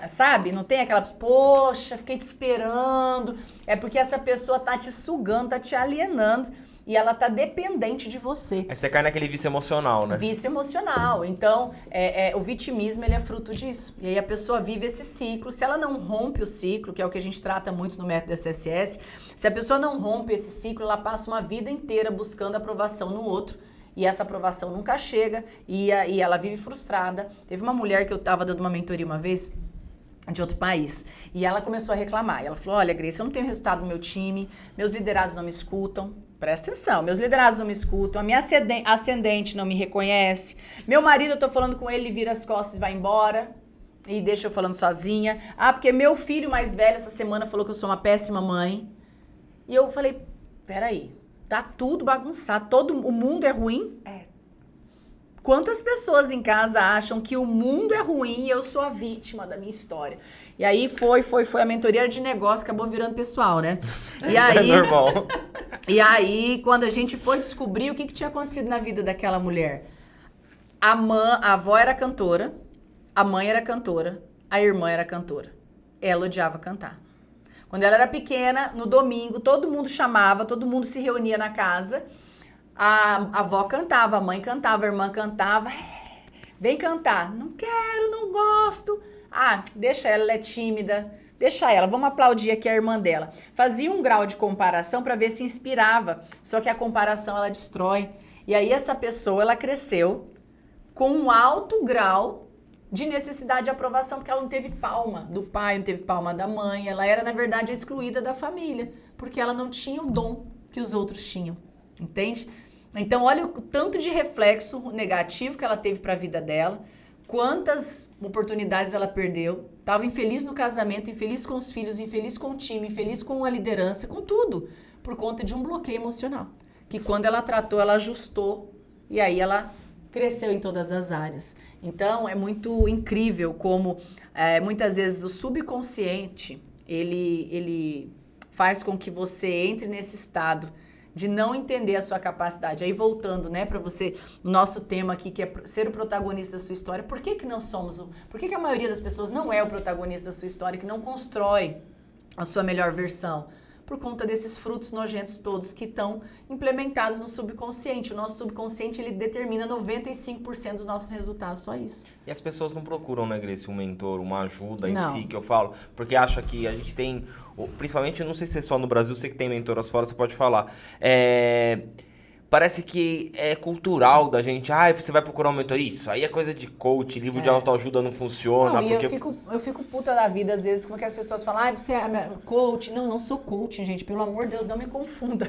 Sabe? Não tem aquela, poxa, fiquei te esperando. É porque essa pessoa tá te sugando, tá te alienando. E ela tá dependente de você. Aí você cai naquele vício emocional, né? Vício emocional. Então, o vitimismo, ele é fruto disso. E aí a pessoa vive esse ciclo. Se ela não rompe o ciclo, que é o que a gente trata muito no método SSS, se a pessoa não rompe esse ciclo, ela passa uma vida inteira buscando aprovação no outro. E essa aprovação nunca chega. E ela vive frustrada. Teve uma mulher que eu tava dando uma mentoria uma vez, de outro país. E ela começou a reclamar. E ela falou, olha, Grace, eu não tenho resultado no meu time, meus liderados não me escutam. Presta atenção, meus liderados não me escutam, a minha ascendente não me reconhece, meu marido, eu tô falando com ele, ele vira as costas e vai embora, e deixa eu falando sozinha. Ah, porque meu filho mais velho essa semana falou que eu sou uma péssima mãe. E eu falei, peraí, tá tudo bagunçado, o mundo é ruim? Quantas pessoas em casa acham que o mundo é ruim e eu sou a vítima da minha história? E aí foi a mentoria de negócio, acabou virando pessoal, né? E aí, É normal. E aí, quando a gente foi descobrir o que tinha acontecido na vida daquela mulher, a avó era cantora, a mãe era cantora, a irmã era cantora. Ela odiava cantar. Quando ela era pequena, no domingo, todo mundo chamava, todo mundo se reunia na casa. A avó cantava, a mãe cantava, a irmã cantava. Vem cantar. Não quero, não gosto. Ah, deixa ela é tímida. Deixa ela, vamos aplaudir aqui a irmã dela. Fazia um grau de comparação para ver se inspirava. Só que a comparação, ela destrói. E aí essa pessoa, ela cresceu com um alto grau de necessidade de aprovação, porque ela não teve palma do pai, não teve palma da mãe. Ela era, na verdade, excluída da família, porque ela não tinha o dom que os outros tinham. Entende? Então, olha o tanto de reflexo negativo que ela teve para a vida dela, quantas oportunidades ela perdeu, estava infeliz no casamento, infeliz com os filhos, infeliz com o time, infeliz com a liderança, com tudo, por conta de um bloqueio emocional, que quando ela tratou, ela ajustou, e aí ela cresceu em todas as áreas. Então, é muito incrível como, muitas vezes, o subconsciente, ele faz com que você entre nesse estado de não entender a sua capacidade. Aí voltando, né, para você, o nosso tema aqui, que é ser o protagonista da sua história. Por que não somos por que a maioria das pessoas não é o protagonista da sua história, que não constrói a sua melhor versão? Por conta desses frutos nojentos todos que estão implementados no subconsciente. O nosso subconsciente, ele determina 95% dos nossos resultados, só isso. E as pessoas não procuram, né, Grace, um mentor, uma ajuda em Não. si, que eu falo, porque acha que a gente tem, principalmente, não sei se é só no Brasil, sei que tem mentoras fora, você pode falar, parece que é cultural da gente, você vai procurar um mentor, isso aí é coisa de coach, livro de autoajuda não funciona. Não, porque eu fico puta da vida, às vezes, como que as pessoas falam, você é coach. Não sou coaching, gente, pelo amor de Deus, não me confunda.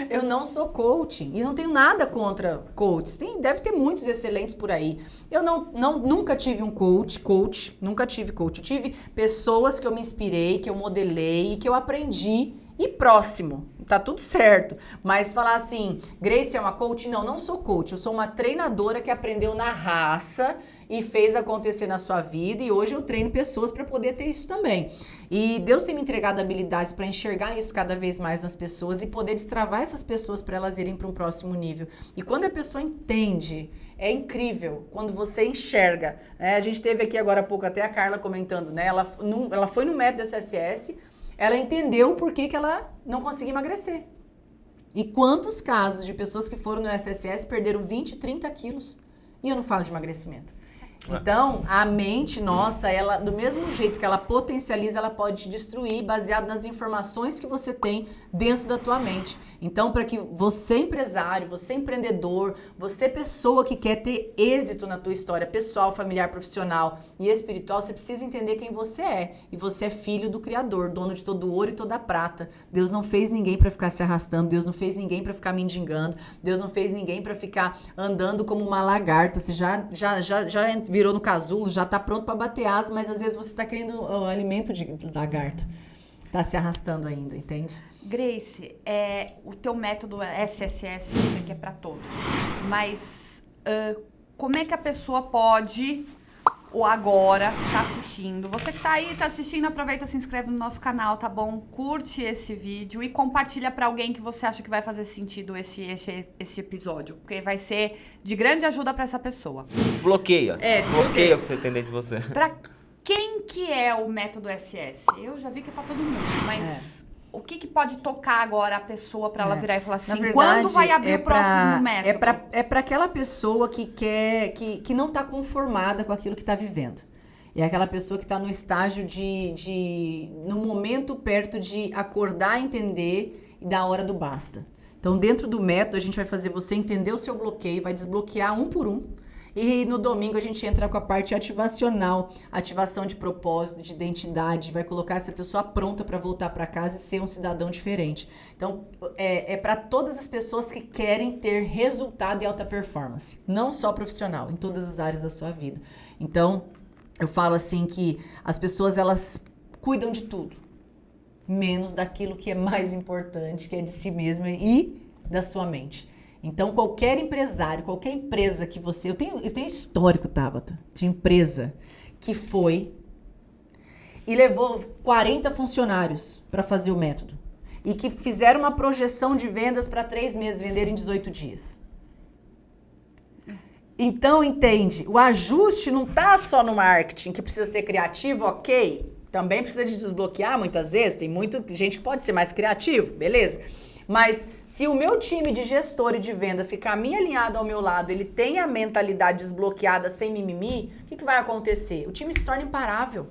Eu não sou coaching e não tenho nada contra coaches. Deve ter muitos excelentes por aí. Eu nunca tive um coach, nunca tive coach. Eu tive pessoas que eu me inspirei, que eu modelei e que eu aprendi e próximo. Tá tudo certo, mas falar assim, Grace é uma coach? Não sou coach, eu sou uma treinadora que aprendeu na raça e fez acontecer na sua vida, e hoje eu treino pessoas para poder ter isso também. E Deus tem me entregado habilidades para enxergar isso cada vez mais nas pessoas e poder destravar essas pessoas para elas irem para um próximo nível. E quando a pessoa entende, é incrível quando você enxerga. A gente teve aqui agora há pouco até a Carla comentando, né? Ela foi no método SSS, ela entendeu por que ela não conseguia emagrecer. E quantos casos de pessoas que foram no SSS perderam 20, 30 quilos? E eu não falo de emagrecimento. Então, a mente nossa, ela, do mesmo jeito que ela potencializa, ela pode te destruir baseado nas informações que você tem dentro da tua mente. Então, para que você empresário, você empreendedor, você pessoa que quer ter êxito na tua história pessoal, familiar, profissional e espiritual, você precisa entender quem você é. E você é filho do Criador, dono de todo ouro e toda a prata. Deus não fez ninguém para ficar se arrastando, Deus não fez ninguém para ficar mendigando, Deus não fez ninguém para ficar andando como uma lagarta. Você já virou no casulo, já tá pronto para bater asas, mas às vezes você tá querendo alimento de lagarta. tá se arrastando ainda, entende? Grace, o teu método SSS, eu sei que é para todos, mas como é que a pessoa pode, ou agora, que tá assistindo, você que tá aí, tá assistindo, aproveita, se inscreve no nosso canal, tá bom? Curte esse vídeo e compartilha para alguém que você acha que vai fazer sentido esse episódio, porque vai ser de grande ajuda para essa pessoa. Desbloqueia. Desbloqueia o que você tem dentro de você. Pra quem que é o método SS? Eu já vi que é para todo mundo, mas... O que pode tocar agora a pessoa para ela virar e falar assim, verdade, quando vai abrir o próximo método? É para aquela pessoa que quer, que não está conformada com aquilo que está vivendo. É aquela pessoa que está no estágio no momento perto de acordar, entender e dar a hora do basta. Então, dentro do método, a gente vai fazer você entender o seu bloqueio, vai desbloquear um por um. E no domingo a gente entra com a parte ativacional, ativação de propósito, de identidade, vai colocar essa pessoa pronta para voltar para casa e ser um cidadão diferente. Então, é para todas as pessoas que querem ter resultado e alta performance, não só profissional, em todas as áreas da sua vida. Então, eu falo assim que as pessoas, elas cuidam de tudo, menos daquilo que é mais importante, que é de si mesma e da sua mente. Então, qualquer empresário, qualquer empresa que você... Eu tenho histórico, Tabata, de empresa que foi e levou 40 funcionários para fazer o método. E que fizeram uma projeção de vendas para 3 meses, venderam em 18 dias. Então, entende? O ajuste não tá só no marketing, que precisa ser criativo, ok. Também precisa de desbloquear muitas vezes. Tem muita gente que pode ser mais criativo, beleza? Mas se o meu time de gestor e de vendas que caminha alinhado ao meu lado, ele tem a mentalidade desbloqueada sem mimimi, o que vai acontecer? O time se torna imparável.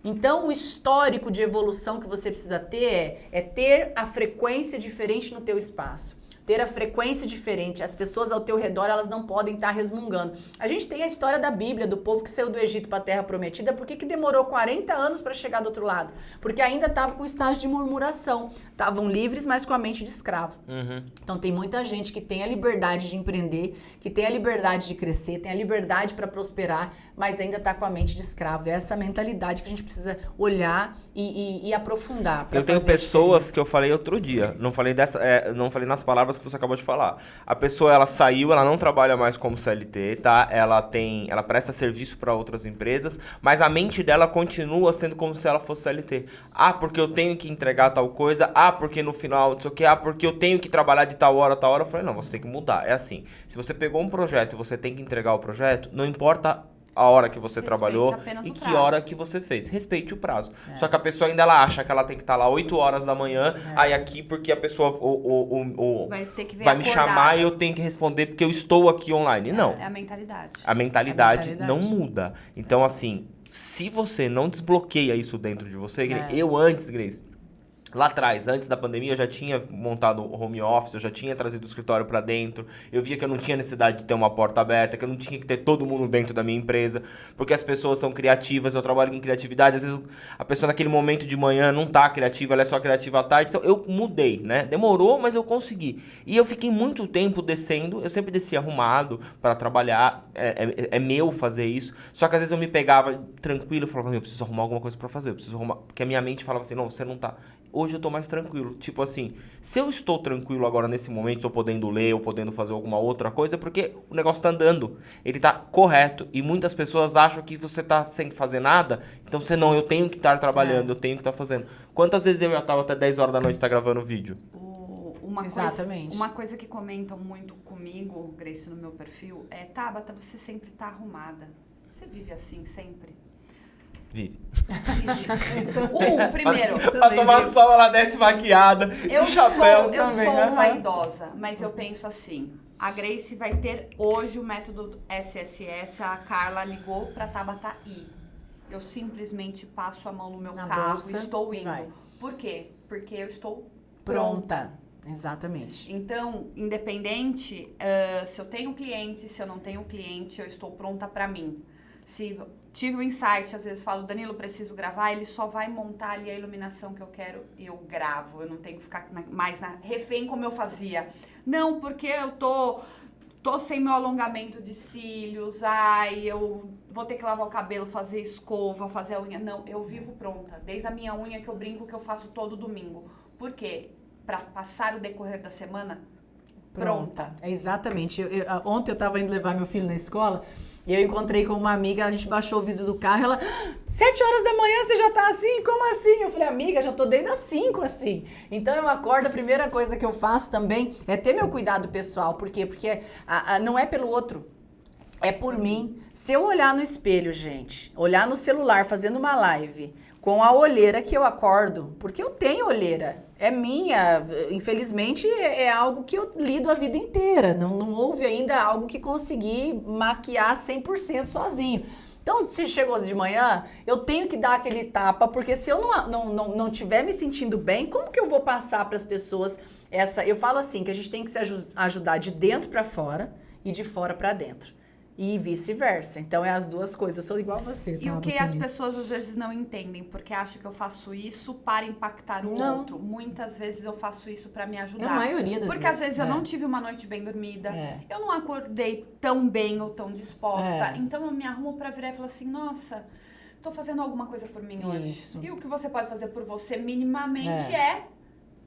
Então, o histórico de evolução que você precisa ter é ter a frequência diferente no teu espaço. Ter a frequência diferente. As pessoas ao teu redor, elas não podem estar resmungando. A gente tem a história da Bíblia, do povo que saiu do Egito para a Terra Prometida. Por que demorou 40 anos para chegar do outro lado? Porque ainda estava com estágio de murmuração. Estavam livres, mas com a mente de escravo. Uhum. Então, tem muita gente que tem a liberdade de empreender, que tem a liberdade de crescer, tem a liberdade para prosperar, mas ainda está com a mente de escravo. É essa mentalidade que a gente precisa olhar e aprofundar. Eu tenho pessoas que eu falei outro dia, não falei nas palavras que você acabou de falar. A pessoa, ela saiu, ela não trabalha mais como CLT, tá? Ela presta serviço para outras empresas, mas a mente dela continua sendo como se ela fosse CLT. Ah, porque eu tenho que entregar tal coisa. Ah, porque no final, não sei o que. Ah, porque eu tenho que trabalhar de tal hora, tal hora. Eu falei, não, você tem que mudar. É assim, se você pegou um projeto e você tem que entregar o projeto, não importa a hora que você trabalhou e que hora que você fez. Respeite o prazo. Só que a pessoa ainda ela acha que ela tem que estar lá 8 horas da manhã, aí aqui porque a pessoa vai me chamar e eu tenho que responder porque eu estou aqui online. Não. É a mentalidade. A mentalidade não muda. Então, assim, se você não desbloqueia isso dentro de você, eu antes, Grace, lá atrás, antes da pandemia, eu já tinha montado o home office, eu já tinha trazido o escritório para dentro, eu via que eu não tinha necessidade de ter uma porta aberta, que eu não tinha que ter todo mundo dentro da minha empresa, porque as pessoas são criativas, eu trabalho com criatividade, às vezes a pessoa naquele momento de manhã não tá criativa, ela é só criativa à tarde, então eu mudei, né? Demorou, mas eu consegui. E eu fiquei muito tempo descendo, eu sempre descia arrumado para trabalhar, é meu fazer isso, só que às vezes eu me pegava tranquilo, eu falava, eu preciso arrumar alguma coisa para fazer, eu preciso arrumar, porque a minha mente falava assim, não, você não tá... Hoje eu tô mais tranquilo. Tipo assim, se eu estou tranquilo agora nesse momento, estou podendo ler ou podendo fazer alguma outra coisa, é porque o negócio tá andando. Ele tá correto. E muitas pessoas acham que você tá sem fazer nada. Então você não, eu tenho que estar trabalhando, eu tenho que estar fazendo. Quantas vezes eu já tava até 10 horas da noite gravando vídeo? Exatamente. Uma coisa que comentam muito comigo, Grace, no meu perfil, é, Tabata, você sempre tá arrumada. Você vive assim sempre? Vive. Primeiro. Pra tomar sol, ela desce maquiada. Eu chapéu sou também. vaidosa, mas eu penso assim. A Grace vai ter hoje o método SSS. A Carla ligou pra Tabata ir. Eu simplesmente passo a mão no meu carro e estou indo. Vai. Por quê? Porque eu estou pronta. Exatamente. Então, independente se eu tenho cliente, se eu não tenho cliente, eu estou pronta pra mim. Se tive um insight, às vezes falo, Danilo, preciso gravar, ele só vai montar ali a iluminação que eu quero e eu gravo. Eu não tenho que ficar mais refém como eu fazia. Não, porque eu tô tô sem meu alongamento de cílios, ai, eu vou ter que lavar o cabelo, fazer escova, fazer a unha. Não, eu vivo pronta. Desde a minha unha que eu brinco que eu faço todo domingo. Por quê? Pra passar o decorrer da semana pronta. É exatamente. Ontem eu tava indo levar meu filho na escola e eu encontrei com uma amiga, a gente baixou o vidro do carro, ela, 7 horas da manhã você já tá assim? Como assim? Eu falei, amiga, já tô desde as 5 assim. Então eu acordo, a primeira coisa que eu faço também é ter meu cuidado pessoal. Por quê? Porque não é pelo outro. É por mim. Se eu olhar no espelho, gente, olhar no celular fazendo uma live com a olheira que eu acordo, porque eu tenho olheira, é minha, infelizmente é algo que eu lido a vida inteira, não houve ainda algo que consegui maquiar 100% sozinho. Então, se chegou de manhã, eu tenho que dar aquele tapa, porque se eu não estiver me sentindo bem, como que eu vou passar para as pessoas essa... Eu falo assim, que a gente tem que se ajudar de dentro para fora e de fora para dentro. E vice-versa. Então, é as duas coisas. Eu sou igual a você. E o que as pessoas às vezes não entendem, porque acham que eu faço isso para impactar o outro. Muitas vezes eu faço isso para me ajudar. Na maioria das vezes. Porque às vezes eu não tive uma noite bem dormida, eu não acordei tão bem ou tão disposta. Então, eu me arrumo para virar e falar assim, nossa, tô fazendo alguma coisa por mim hoje. Isso. E o que você pode fazer por você minimamente é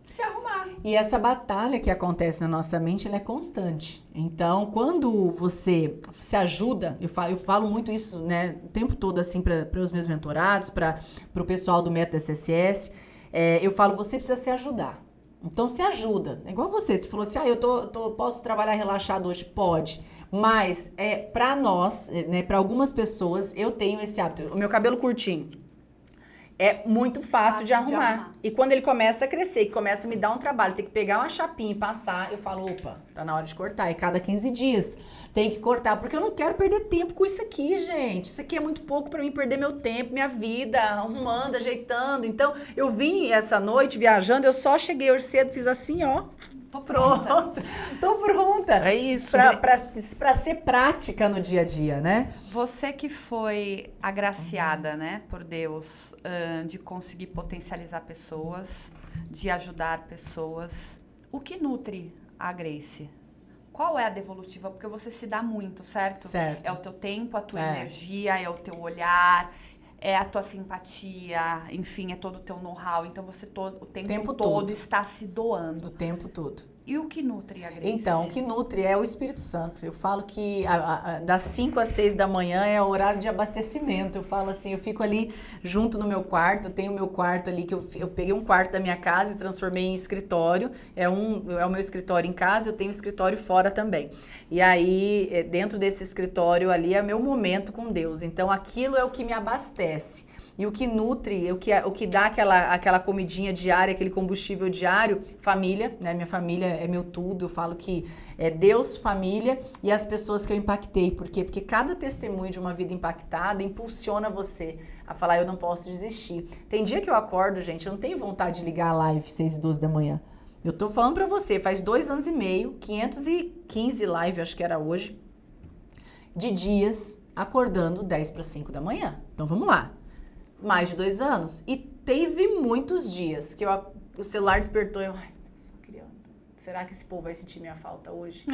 se arrumar. E essa batalha que acontece na nossa mente, ela é constante. Então, quando você se ajuda, eu falo muito isso, né, o tempo todo, assim, para os meus mentorados, para o pessoal do Método SSS, eu falo, você precisa se ajudar. Então, se ajuda. É igual você falou assim, eu posso trabalhar relaxado hoje? Pode. Mas, para nós, né, para algumas pessoas, eu tenho esse hábito. O meu cabelo curtinho. É muito fácil de arrumar. E quando ele começa a crescer, que começa a me dar um trabalho, tem que pegar uma chapinha e passar, eu falo, opa, tá na hora de cortar. E cada 15 dias tem que cortar, porque eu não quero perder tempo com isso aqui, gente. Isso aqui é muito pouco pra mim perder meu tempo, minha vida, arrumando, ajeitando. Então, eu vim essa noite viajando, eu só cheguei hoje cedo, fiz assim, ó. Tô pronta. Tô pronta. É isso. Pra ser prática no dia a dia, né? Você que foi agraciada, né, por Deus, de conseguir potencializar pessoas, de ajudar pessoas, o que nutre a Grace? Qual é a devolutiva? Porque você se dá muito, certo? Certo. É o teu tempo, a tua energia, é o teu olhar, é a tua simpatia, enfim, é todo o teu know-how. Então, você o tempo todo está se doando. O tempo todo. E o que nutre a Grace? Então, o que nutre é o Espírito Santo. Eu falo que das 5 às 6 da manhã é o horário de abastecimento. Eu falo assim, eu fico ali junto no meu quarto, eu tenho o meu quarto ali, que eu peguei um quarto da minha casa e transformei em escritório. É o meu escritório em casa, eu tenho um escritório fora também. E aí, dentro desse escritório ali, é meu momento com Deus. Então, aquilo é o que me abastece. E o que nutre, o que dá aquela comidinha diária, aquele combustível diário, família, né? Minha família é meu tudo. Eu falo que é Deus, família e as pessoas que eu impactei. Por quê? Porque cada testemunho de uma vida impactada impulsiona você a falar, eu não posso desistir. Tem dia que eu acordo, gente, eu não tenho vontade de ligar a live 6h12 da manhã. Eu tô falando pra você, faz 2 anos e meio, 515 live, acho que era hoje, de dias acordando 10:55 da manhã. Então vamos lá. Mais de 2 anos. E teve muitos dias que o celular despertou. Será que esse povo vai sentir minha falta hoje?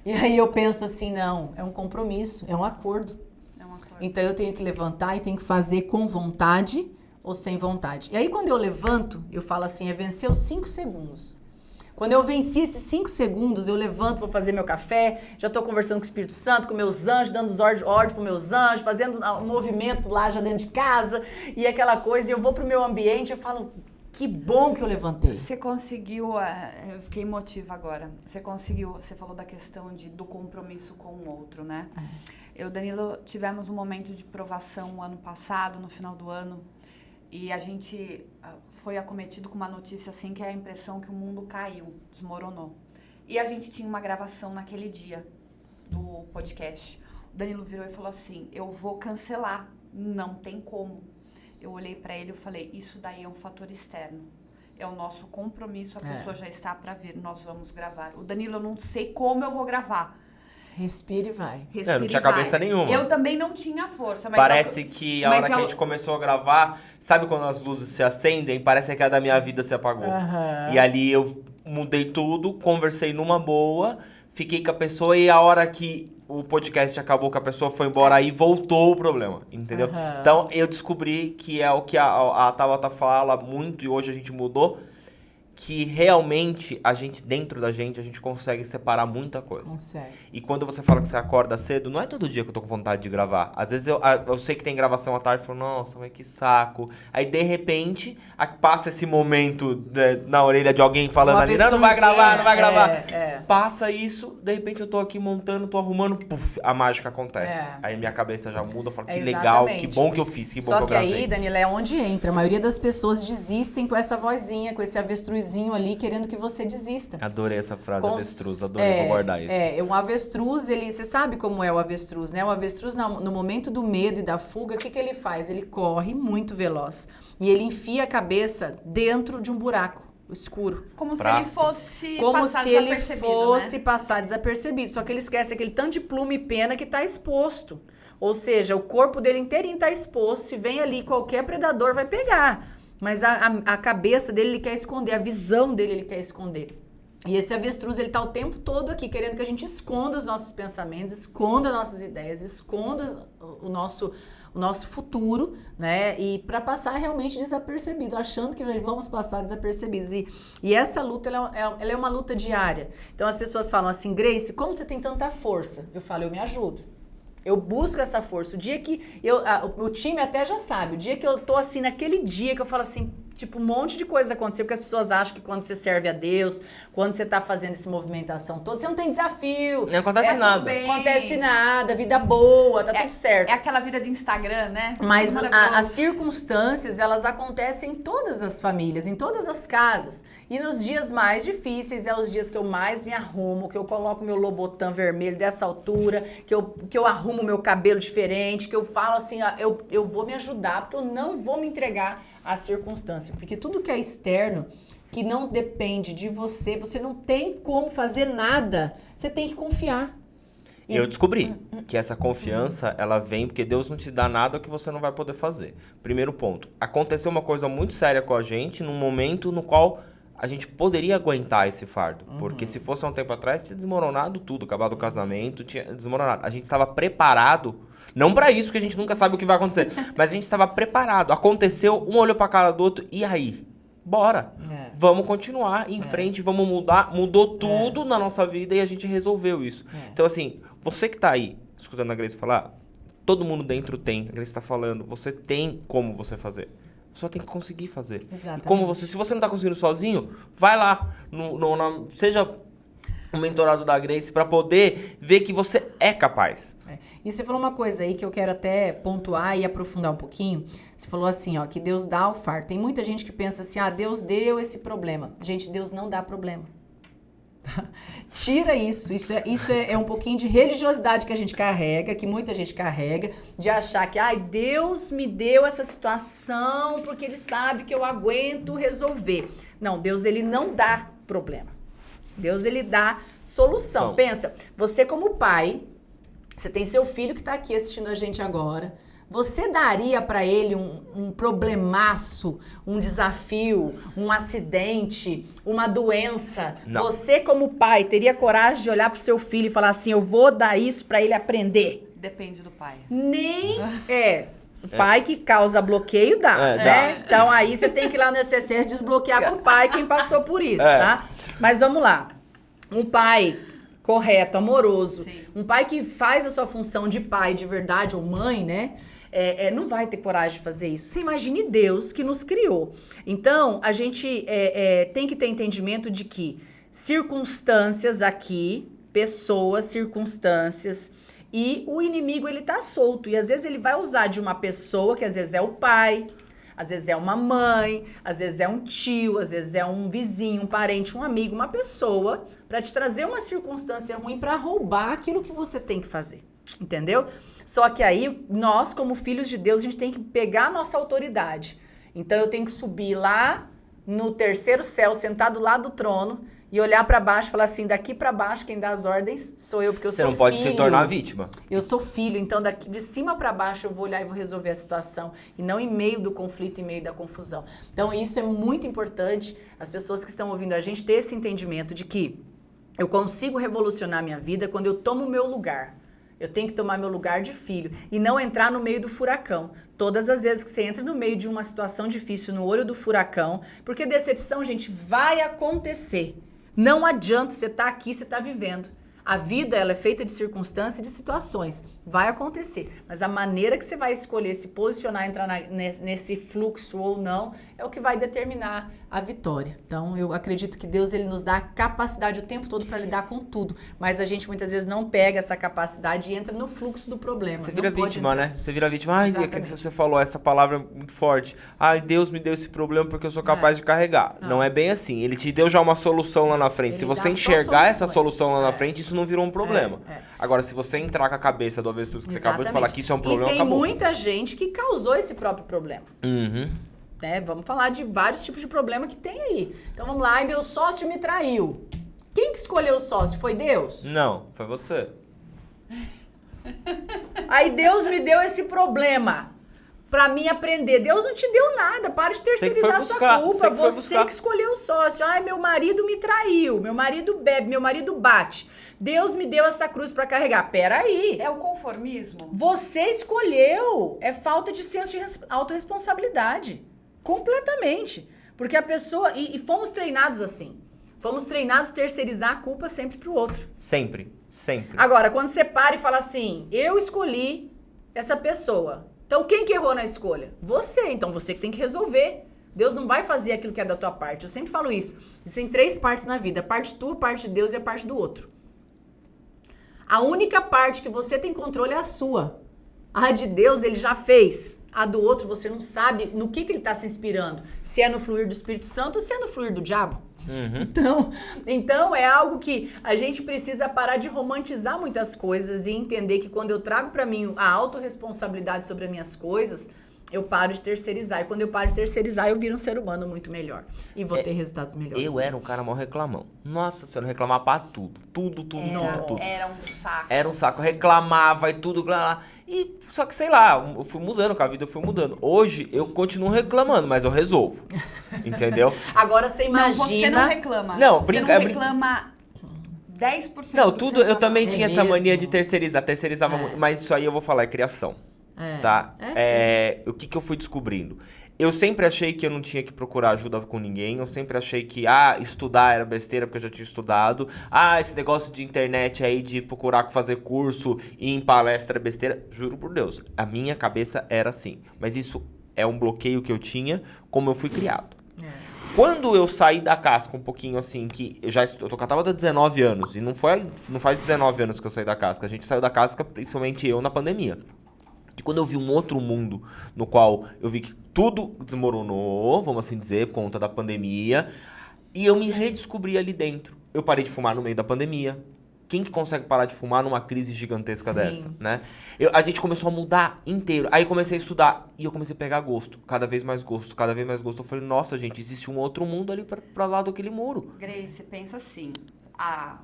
E aí eu penso assim, não, é um compromisso, é um acordo. Então eu tenho que levantar e tenho que fazer com vontade ou sem vontade. E aí quando eu levanto, eu falo assim, vencer os 5 segundos. Quando eu venci esses 5 segundos, eu levanto, vou fazer meu café, já estou conversando com o Espírito Santo, com meus anjos, dando ordem para meus anjos, fazendo um movimento lá já dentro de casa e aquela coisa. E eu vou para o meu ambiente, eu falo, que bom que eu levantei. Você conseguiu, eu fiquei emotiva agora, você falou da questão do compromisso com o outro, né? Eu e o Danilo tivemos um momento de provação ano passado, no final do ano, e a gente foi acometido com uma notícia assim, que é a impressão que o mundo caiu, desmoronou. E a gente tinha uma gravação naquele dia do podcast. O Danilo virou e falou assim, eu vou cancelar, não tem como. Eu olhei pra ele e falei, isso daí é um fator externo. É o nosso compromisso, a pessoa já está pra vir, nós vamos gravar. O Danilo, eu não sei como eu vou gravar. Respira e vai. Eu não tinha cabeça nenhuma. Eu também não tinha força. Mas parece que a hora que a gente começou a gravar, sabe quando as luzes se acendem? Parece que a da minha vida se apagou. E ali eu mudei tudo, conversei numa boa, fiquei com a pessoa e a hora que o podcast acabou, que a pessoa foi embora, aí voltou o problema, entendeu? Então, eu descobri que é o que a Tabata fala muito e hoje a gente mudou, que realmente a gente, dentro da gente, a gente consegue separar muita coisa. Consegue. E quando você fala que você acorda cedo, não é todo dia que eu tô com vontade de gravar. Às vezes eu sei que tem gravação à tarde e falo, nossa, mas que saco. Aí, de repente, passa esse momento na orelha de alguém falando ali, não vai gravar, não vai gravar. Passa isso, de repente eu tô aqui montando, tô arrumando, puf, a mágica acontece. Aí minha cabeça já muda, eu falo, que legal, que bom que eu fiz, que bom que eu gravei. Só que aí, Danilo, é onde entra. A maioria das pessoas desistem com essa vozinha, com esse avestruzinho ali, querendo que você desista. Adorei essa frase, avestruz, adorei, vou guardar isso. Um avestruz, você sabe como é o avestruz, né? O avestruz, no momento do medo e da fuga, o que ele faz? Ele corre muito veloz e ele enfia a cabeça dentro de um buraco escuro. Como se ele fosse passar desapercebido. Só que ele esquece aquele tanto de pluma e pena que está exposto. Ou seja, o corpo dele inteirinho está exposto. Se vem ali qualquer predador, vai pegar. Mas a cabeça dele, ele quer esconder. A visão dele, ele quer esconder. E esse avestruz, ele tá o tempo todo aqui, querendo que a gente esconda os nossos pensamentos, esconda nossas ideias, esconda o nosso futuro, né? E para passar realmente desapercebido, achando que vamos passar desapercebidos. E essa luta, ela é uma luta diária. Então as pessoas falam assim, Grace, como você tem tanta força? Eu falo, eu me ajudo. Eu busco essa força. O dia que o time até já sabe. O dia que eu tô assim, naquele dia que eu falo assim, tipo, um monte de coisa aconteceu, porque as pessoas acham que quando você serve a Deus, quando você tá fazendo essa movimentação toda, você não tem desafio. Não acontece nada. Não acontece nada, vida boa, tá tudo certo. É aquela vida de Instagram, né? Mas as circunstâncias, elas acontecem em todas as famílias, em todas as casas. E nos dias mais difíceis, é os dias que eu mais me arrumo, que eu coloco meu lobotã vermelho dessa altura, que eu arrumo meu cabelo diferente, que eu falo assim, eu vou me ajudar, porque eu não vou me entregar à circunstância. Porque tudo que é externo, que não depende de você, você não tem como fazer nada. Você tem que confiar. Eu descobri que essa confiança, ela vem porque Deus não te dá nada que você não vai poder fazer. Primeiro ponto, aconteceu uma coisa muito séria com a gente num momento no qual a gente poderia aguentar esse fardo. Porque se fosse há um tempo atrás, tinha desmoronado tudo. Acabado o casamento, tinha desmoronado. A gente estava preparado, não para isso, porque a gente nunca sabe o que vai acontecer. Mas a gente estava preparado. Aconteceu, um olhou para a cara do outro, e aí? Bora. Vamos continuar em frente, vamos mudar. Mudou tudo na nossa vida e a gente resolveu isso. Então, assim, você que tá aí, escutando a Grace falar, todo mundo dentro tem. A Grace tá falando, você tem como você fazer. Só tem que conseguir fazer. Exatamente. E como se você não tá conseguindo sozinho, vai lá, seja um mentorado da Grace para poder ver que você é capaz. E você falou uma coisa aí que eu quero até pontuar e aprofundar um pouquinho. Você falou assim, ó, que Deus dá o fardo. Tem muita gente que pensa assim, Deus deu esse problema. Gente, Deus não dá problema. Tira isso. Isso é um pouquinho de religiosidade que a gente carrega, que muita gente carrega, de achar que Deus me deu essa situação porque Ele sabe que eu aguento resolver. Não, Deus, Ele não dá problema. Deus, Ele dá solução. Pensa, você como pai, você tem seu filho que está aqui assistindo a gente agora. Você daria para ele um problemaço, um desafio, um acidente, uma doença? Não. Você, como pai, teria coragem de olhar pro seu filho e falar assim, eu vou dar isso para ele aprender? Depende do pai. Nem o pai que causa bloqueio dá, né? Então aí você tem que ir lá no SSS desbloquear pro pai quem passou por isso, tá? Mas vamos lá. Um pai correto, amoroso, um pai que faz a sua função de pai de verdade ou mãe, né? Não vai ter coragem de fazer isso. Você imagine Deus que nos criou. Então, a gente tem que ter entendimento de que circunstâncias aqui, pessoas, circunstâncias, e o inimigo, ele tá solto. E às vezes ele vai usar de uma pessoa, que às vezes é o pai, às vezes é uma mãe, às vezes é um tio, às vezes é um vizinho, um parente, um amigo, uma pessoa, para te trazer uma circunstância ruim para roubar aquilo que você tem que fazer. Entendeu? Só que aí, nós, como filhos de Deus, a gente tem que pegar a nossa autoridade. Então, eu tenho que subir lá no terceiro céu, sentado lá do trono, e olhar para baixo e falar assim, daqui para baixo, quem dá as ordens sou eu, porque eu sou filho. Você não pode se tornar vítima. Eu sou filho, então daqui de cima para baixo eu vou olhar e vou resolver a situação, e não em meio do conflito, em meio da confusão. Então, isso é muito importante, as pessoas que estão ouvindo a gente ter esse entendimento de que Eu consigo revolucionar a minha vida quando eu tomo o meu lugar. Eu tenho que tomar meu lugar de filho e não entrar no meio do furacão. Todas as vezes que você entra no meio de uma situação difícil, no olho do furacão, porque decepção, gente, vai acontecer. Não adianta você estar aqui, você está vivendo. A vida, ela é feita de circunstâncias e de situações. Vai acontecer. Mas a maneira que você vai escolher se posicionar, entrar nesse fluxo ou não, é o que vai determinar a vitória. Então, eu acredito que Deus, ele nos dá a capacidade o tempo todo para lidar com tudo. Mas a gente, muitas vezes, não pega essa capacidade e entra no fluxo do problema. Você vira vítima, né? Você vira vítima. Ai, que você falou, essa palavra é muito forte. Ai, Deus me deu esse problema porque eu sou capaz de carregar. Não é bem assim. Ele te deu já uma solução lá na frente. Se você enxergar essa solução lá na frente, isso não virou um problema. Agora, se você entrar com a cabeça do avestruz que você acabou de falar que isso é um problema, acabou. E tem acabou. muita gente que causou esse próprio problema. Né? Vamos falar de vários tipos de problema que tem aí. Então, vamos lá. Ai, meu sócio me traiu. Quem que escolheu o sócio? Foi Deus? Não, foi você. Aí Deus me deu esse problema pra mim aprender. Deus não te deu nada. Para de terceirizar a sua culpa. Você que escolheu o sócio. Ai, meu marido me traiu. Meu marido bebe. Meu marido bate. Deus me deu essa cruz pra carregar. Peraí. É o conformismo? Você escolheu. É falta de senso de autorresponsabilidade. Completamente. Porque a pessoa... E fomos treinados assim. Fomos treinados a terceirizar a culpa sempre pro outro. Sempre. Agora, quando você para e fala assim, eu escolhi essa pessoa. Então, quem que errou na escolha? Você. Então, você que tem que resolver. Deus não vai fazer aquilo que é da tua parte. Eu sempre falo isso. Existem 3 partes na vida. A parte tua, a parte de Deus e a parte do outro. A única parte que você tem controle é a sua. A de Deus, ele já fez. A do outro, você não sabe no que ele está se inspirando. Se é no fluir do Espírito Santo ou se é no fluir do diabo. Então, é algo que a gente precisa parar de romantizar muitas coisas e entender que quando eu trago para mim a autorresponsabilidade sobre as minhas coisas, eu paro de terceirizar. E quando eu paro de terceirizar, eu viro um ser humano muito melhor. E vou ter resultados melhores. Eu era um cara mó reclamão. Nossa senhora, reclamava pra tudo. Tudo. Era um saco. Era um saco. Reclamava e tudo. E só que, sei lá, eu fui mudando com a vida, eu fui mudando. Hoje, eu continuo reclamando, mas eu resolvo. Entendeu? Agora, você imagina... Não, você não reclama. Não, você não reclama 10%. Não, tudo, eu também tinha essa mania de terceirizar. Terceirizava muito, mas isso aí eu vou falar, é criação. Tá? O que eu fui descobrindo? Eu sempre achei que eu não tinha que procurar ajuda com ninguém. Eu sempre achei que, estudar era besteira porque eu já tinha estudado. Esse negócio de internet aí, de procurar fazer curso e ir em palestra é besteira. Juro por Deus, a minha cabeça era assim. Mas isso é um bloqueio que eu tinha, como eu fui criado. Quando eu saí da casca um pouquinho assim, que eu tô catava há 19 anos. E não faz 19 anos que eu saí da casca. A gente saiu da casca, principalmente eu, na pandemia. E quando eu vi um outro mundo no qual eu vi que tudo desmoronou, vamos assim dizer, por conta da pandemia, e eu me redescobri ali dentro. Eu parei de fumar no meio da pandemia. Quem que consegue parar de fumar numa crise gigantesca dessa, né? A gente começou a mudar inteiro. Aí eu comecei a estudar e eu comecei a pegar gosto. Cada vez mais gosto, cada vez mais gosto. Eu falei, nossa, gente, existe um outro mundo ali pra lá daquele muro. Grace, pensa assim, há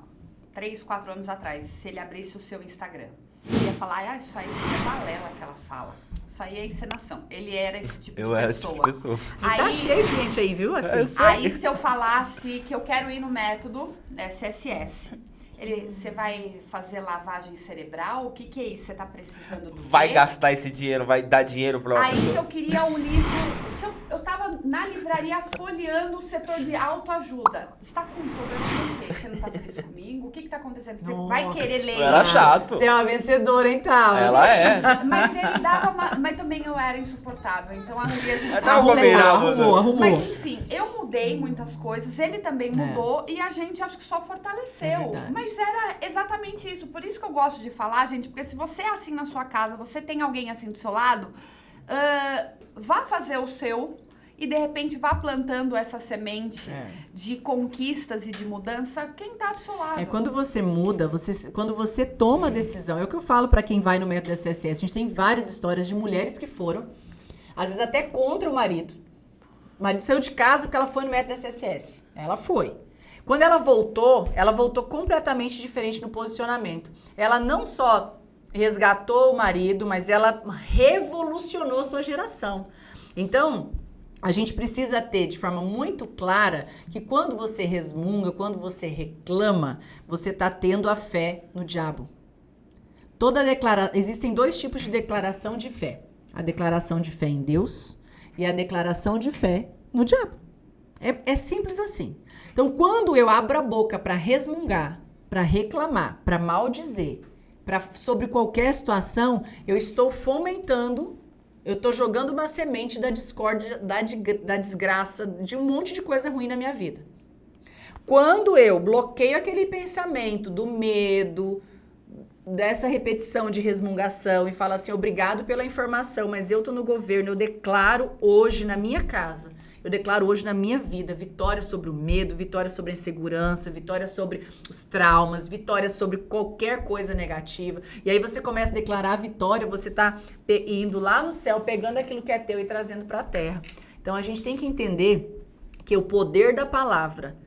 3, 4 anos atrás, se ele abrisse o seu Instagram, ele ia falar, isso aí tudo é balela que ela fala. Isso aí é encenação. Ele era esse tipo de pessoa. Eu era esse tipo de pessoa. Aí, tá cheio de gente aí, viu? Assim. Aí se eu falasse que eu quero ir no método SSS, você vai fazer lavagem cerebral? O que é isso? Você tá precisando do Vai gastar esse dinheiro, vai dar dinheiro pra uma pessoa. Se eu queria um livro... Eu tava na livraria folheando o setor de autoajuda. Você tá com um problema com o quê? Você não tá feliz comigo? O que tá acontecendo? Você vai querer ler? Era chato. Você é uma vencedora, então. Ela é. Mas ele dava mas também eu era insuportável. Então a gente arrumou. Mas enfim, eu mudei muitas coisas. Ele também mudou. E a gente acho que só fortaleceu. Mas era exatamente isso. Por isso que eu gosto de falar, gente. Porque se você é assim na sua casa, você tem alguém assim do seu lado, vá fazer o seu e de repente vá plantando essa semente de conquistas e de mudança. Quem tá do seu lado? Quando você muda, quando você toma a decisão, é o que eu falo pra quem vai no método SSS. A gente tem várias histórias de mulheres que foram, às vezes até contra o marido. O marido saiu de casa porque ela foi no método SSS. Ela foi. Quando ela voltou completamente diferente no posicionamento. Ela não só resgatou o marido, mas ela revolucionou sua geração. Então, A gente precisa ter de forma muito clara que quando você resmunga, quando você reclama, você está tendo a fé no diabo. Existem 2 tipos de declaração de fé. A declaração de fé em Deus e a declaração de fé no diabo. É simples assim. Então, quando eu abro a boca para resmungar, para reclamar, para maldizer, sobre qualquer situação, eu estou fomentando, eu estou jogando uma semente da discórdia, da desgraça, de um monte de coisa ruim na minha vida. Quando eu bloqueio aquele pensamento do medo, dessa repetição de resmungação e falo assim, obrigado pela informação, mas eu tô no governo, eu declaro hoje na minha casa, eu declaro hoje na minha vida, vitória sobre o medo, vitória sobre a insegurança, vitória sobre os traumas, vitória sobre qualquer coisa negativa. E aí você começa a declarar a vitória, você tá indo lá no céu, pegando aquilo que é teu e trazendo para a terra. Então a gente tem que entender que o poder da palavra,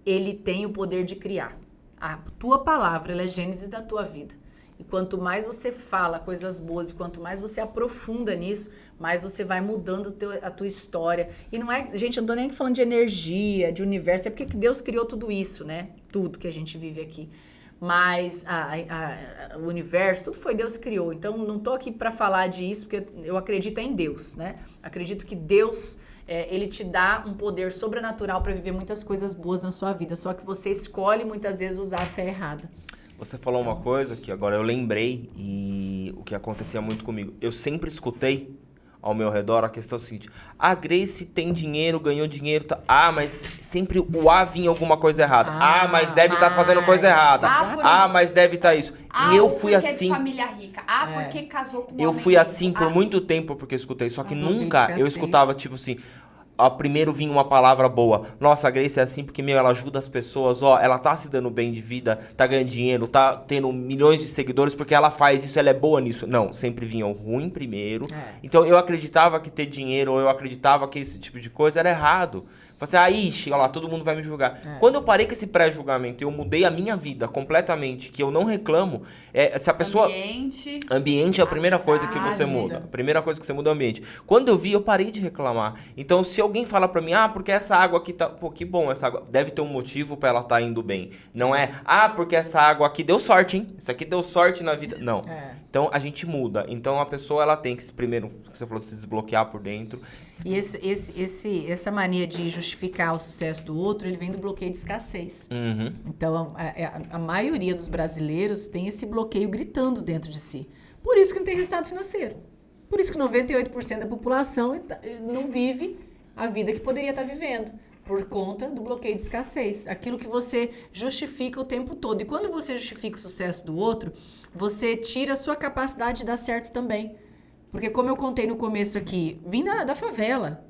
ele tem o poder de criar. A tua palavra, ela é Gênesis da tua vida. E quanto mais você fala coisas boas e quanto mais você aprofunda nisso, mais você vai mudando a tua história. E não é, gente, eu não tô nem falando de energia, de universo, é porque Deus criou tudo isso, né? Tudo que a gente vive aqui. Mas o universo, tudo foi Deus que criou. Então, não tô aqui para falar disso, porque eu acredito em Deus, né? Acredito que Deus, ele te dá um poder sobrenatural para viver muitas coisas boas na sua vida. Só que você escolhe, muitas vezes, usar a fé errada. Você falou uma coisa que agora eu lembrei e o que acontecia muito comigo. Eu sempre escutei ao meu redor a questão seguinte. A Grace tem dinheiro, ganhou dinheiro. Mas sempre o A vinha alguma coisa errada. Mas deve estar fazendo coisa errada. Mas deve estar isso. E eu fui assim. É de família rica. Porque casou com um Eu homem fui rico. assim por muito tempo porque eu escutei. Só que nunca eu escutava tipo assim. Primeiro vinha uma palavra boa. Nossa, a Grace é assim porque, ela ajuda as pessoas. Ela tá se dando bem de vida, tá ganhando dinheiro, tá tendo milhões de seguidores porque ela faz isso, ela é boa nisso. Não, sempre vinha o ruim primeiro. Então, eu acreditava que ter dinheiro, ou eu acreditava que esse tipo de coisa era errado. Falei assim, olha lá, todo mundo vai me julgar. Quando eu parei com esse pré-julgamento, eu mudei a minha vida completamente, que eu não reclamo, se a pessoa... Ambiente é a primeira coisa que você muda. A primeira coisa que você muda é o ambiente. Quando eu vi, eu parei de reclamar. Então, se alguém fala pra mim, porque essa água aqui tá... Pô, que bom, essa água... Deve ter um motivo pra ela tá indo bem. Não é, porque essa água aqui deu sorte, hein? Isso aqui deu sorte na vida. Não. Então, a gente muda. Então, a pessoa, ela tem que, primeiro, que você falou, se desbloquear por dentro. E essa mania de justificar o sucesso do outro, ele vem do bloqueio de escassez. Então, a maioria dos brasileiros tem esse bloqueio gritando dentro de si. Por isso que não tem resultado financeiro. Por isso que 98% da população não vive a vida que poderia estar vivendo. Por conta do bloqueio de escassez. Aquilo que você justifica o tempo todo. E quando você justifica o sucesso do outro, você tira a sua capacidade de dar certo também. Porque como eu contei no começo aqui, vim da favela.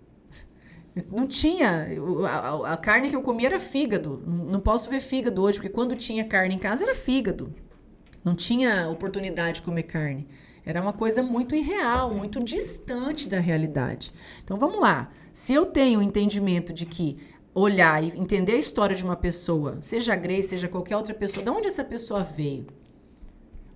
Não tinha... A carne que eu comia era fígado. Não posso ver fígado hoje, porque quando tinha carne em casa era fígado. Não tinha oportunidade de comer carne. Era uma coisa muito irreal, muito distante da realidade. Então, vamos lá. Se eu tenho o entendimento de que olhar e entender a história de uma pessoa, seja a Grace, seja qualquer outra pessoa, de onde essa pessoa veio?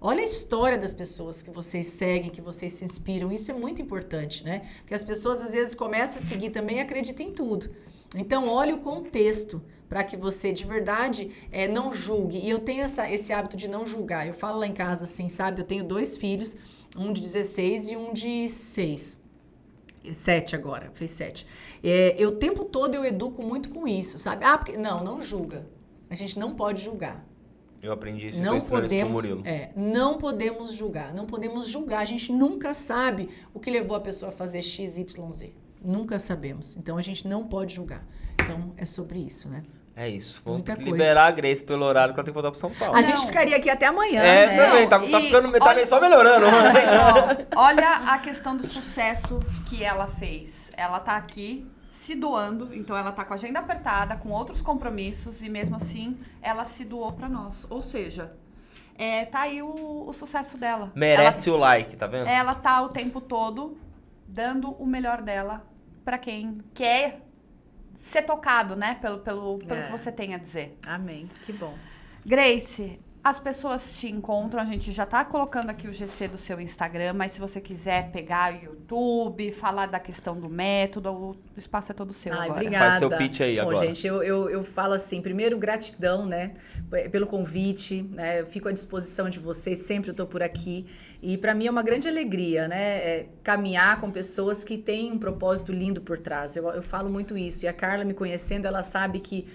Olha a história das pessoas que vocês seguem, que vocês se inspiram. Isso é muito importante, né? Porque as pessoas, às vezes, começam a seguir também e acreditam em tudo. Então, olhe o contexto para que você, de verdade, não julgue. E eu tenho esse hábito de não julgar. Eu falo lá em casa assim, sabe? Eu tenho 2 filhos, um de 16 e um de 7 agora, fez 7. O tempo todo eu educo muito com isso, sabe? Porque, não julga. A gente não pode julgar. Eu aprendi isso, estou ensinando isso com o Murilo. Não podemos julgar. Não podemos julgar. A gente nunca sabe o que levou a pessoa a fazer X, Y, Z. Nunca sabemos. Então, a gente não pode julgar. Então, é sobre isso, né? É isso. Vamos liberar a Grace pelo horário que ela tem que voltar para São Paulo. A gente ficaria aqui até amanhã. Também. Tá ficando só melhorando. Mas, olha a questão do sucesso que ela fez. Ela tá aqui se doando, então ela tá com a agenda apertada, com outros compromissos, e mesmo assim, ela se doou para nós. Ou seja, tá aí o sucesso dela. Merece o like, tá vendo? Ela tá o tempo todo dando o melhor dela para quem quer ser tocado, né? Pelo que você tem a dizer. Amém. Que bom. Grace, as pessoas te encontram? A gente já tá colocando aqui o GC do seu Instagram, mas se você quiser pegar o YouTube, falar da questão do método, o espaço é todo seu agora. Obrigada. Faz seu pitch aí agora. Gente, eu falo assim, primeiro, gratidão, né, pelo convite, né, eu fico à disposição de vocês, sempre eu tô por aqui. E para mim é uma grande alegria, né, caminhar com pessoas que têm um propósito lindo por trás. Eu falo muito isso. E a Carla, me conhecendo, ela sabe que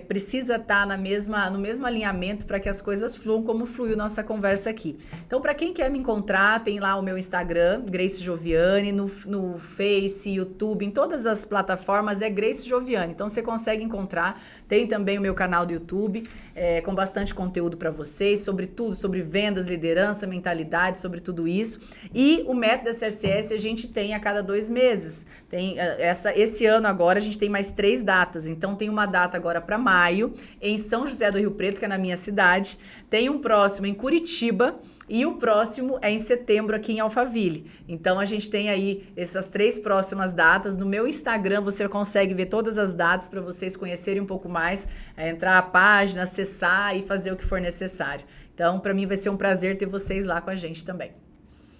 precisa estar no mesmo alinhamento para que as coisas fluam como fluiu nossa conversa aqui. Então, para quem quer me encontrar, tem lá o meu Instagram, Grace Gioviani, no Face, YouTube, em todas as plataformas é Grace Gioviani. Então, você consegue encontrar. Tem também o meu canal do YouTube, com bastante conteúdo para vocês, sobre tudo, sobre vendas, liderança, mentalidade, sobre tudo isso. E o método SSS a gente tem a cada 2 meses. Esse ano agora a gente tem mais 3 datas. Então, tem uma data agora para maio, em São José do Rio Preto, que é na minha cidade. Tem um próximo em Curitiba e o próximo é em setembro aqui em Alphaville. Então, a gente tem aí essas 3 próximas datas. No meu Instagram, você consegue ver todas as datas para vocês conhecerem um pouco mais, entrar a página, acessar e fazer o que for necessário. Então, para mim vai ser um prazer ter vocês lá com a gente também.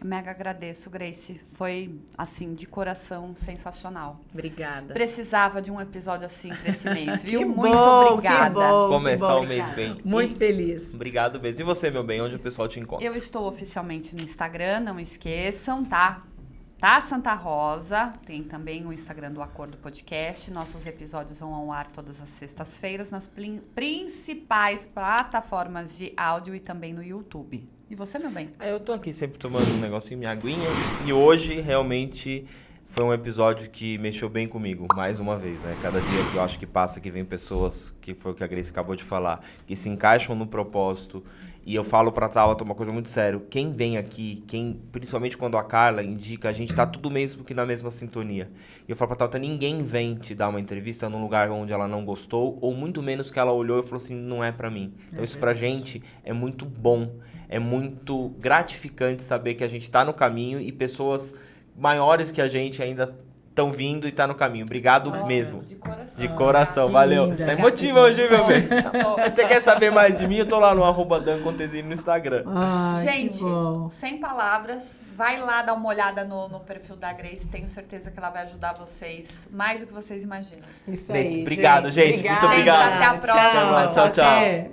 Mega agradeço, Grace. Foi, assim, de coração sensacional. Obrigada. Precisava de um episódio assim pra esse mês, viu? Que Muito bom, obrigada. que bom. Começar o mês bem. Muito feliz. Obrigado mesmo. E você, meu bem, onde o pessoal te encontra? Eu estou oficialmente no Instagram, não esqueçam, tá? Tá Santa Rosa, tem também o Instagram do Acordo Podcast. Nossos episódios vão ao ar todas as sextas-feiras nas principais plataformas de áudio e também no YouTube. E você, meu bem? Eu tô aqui sempre tomando um negocinho, minha aguinha. E hoje, realmente, foi um episódio que mexeu bem comigo, mais uma vez, né? Cada dia que eu acho que passa, que vem pessoas, que foi o que a Grace acabou de falar, que se encaixam no propósito. E eu falo pra Tauta uma coisa muito séria. Quem vem aqui, principalmente quando a Carla indica, a gente tá tudo mesmo que na mesma sintonia. E eu falo pra Tauta, ninguém vem te dar uma entrevista num lugar onde ela não gostou, ou muito menos que ela olhou e falou assim, não é pra mim. Então isso pra gente é muito bom, é muito gratificante saber que a gente tá no caminho e pessoas maiores que a gente ainda estão vindo e tá no caminho. Obrigado mesmo. De coração. De coração, valeu. linda. Tá emotivo hoje, meu bem. Você quer saber mais de mim? Eu tô lá no @dancontesini no Instagram. Ai, Gente, que bom. sem palavras, vai lá dar uma olhada no perfil da Grace. Tenho certeza que ela vai ajudar vocês mais do que vocês imaginam. Isso Grace, aí, obrigado, gente. Muito obrigado. Até a próxima. Tchau, tchau. Até.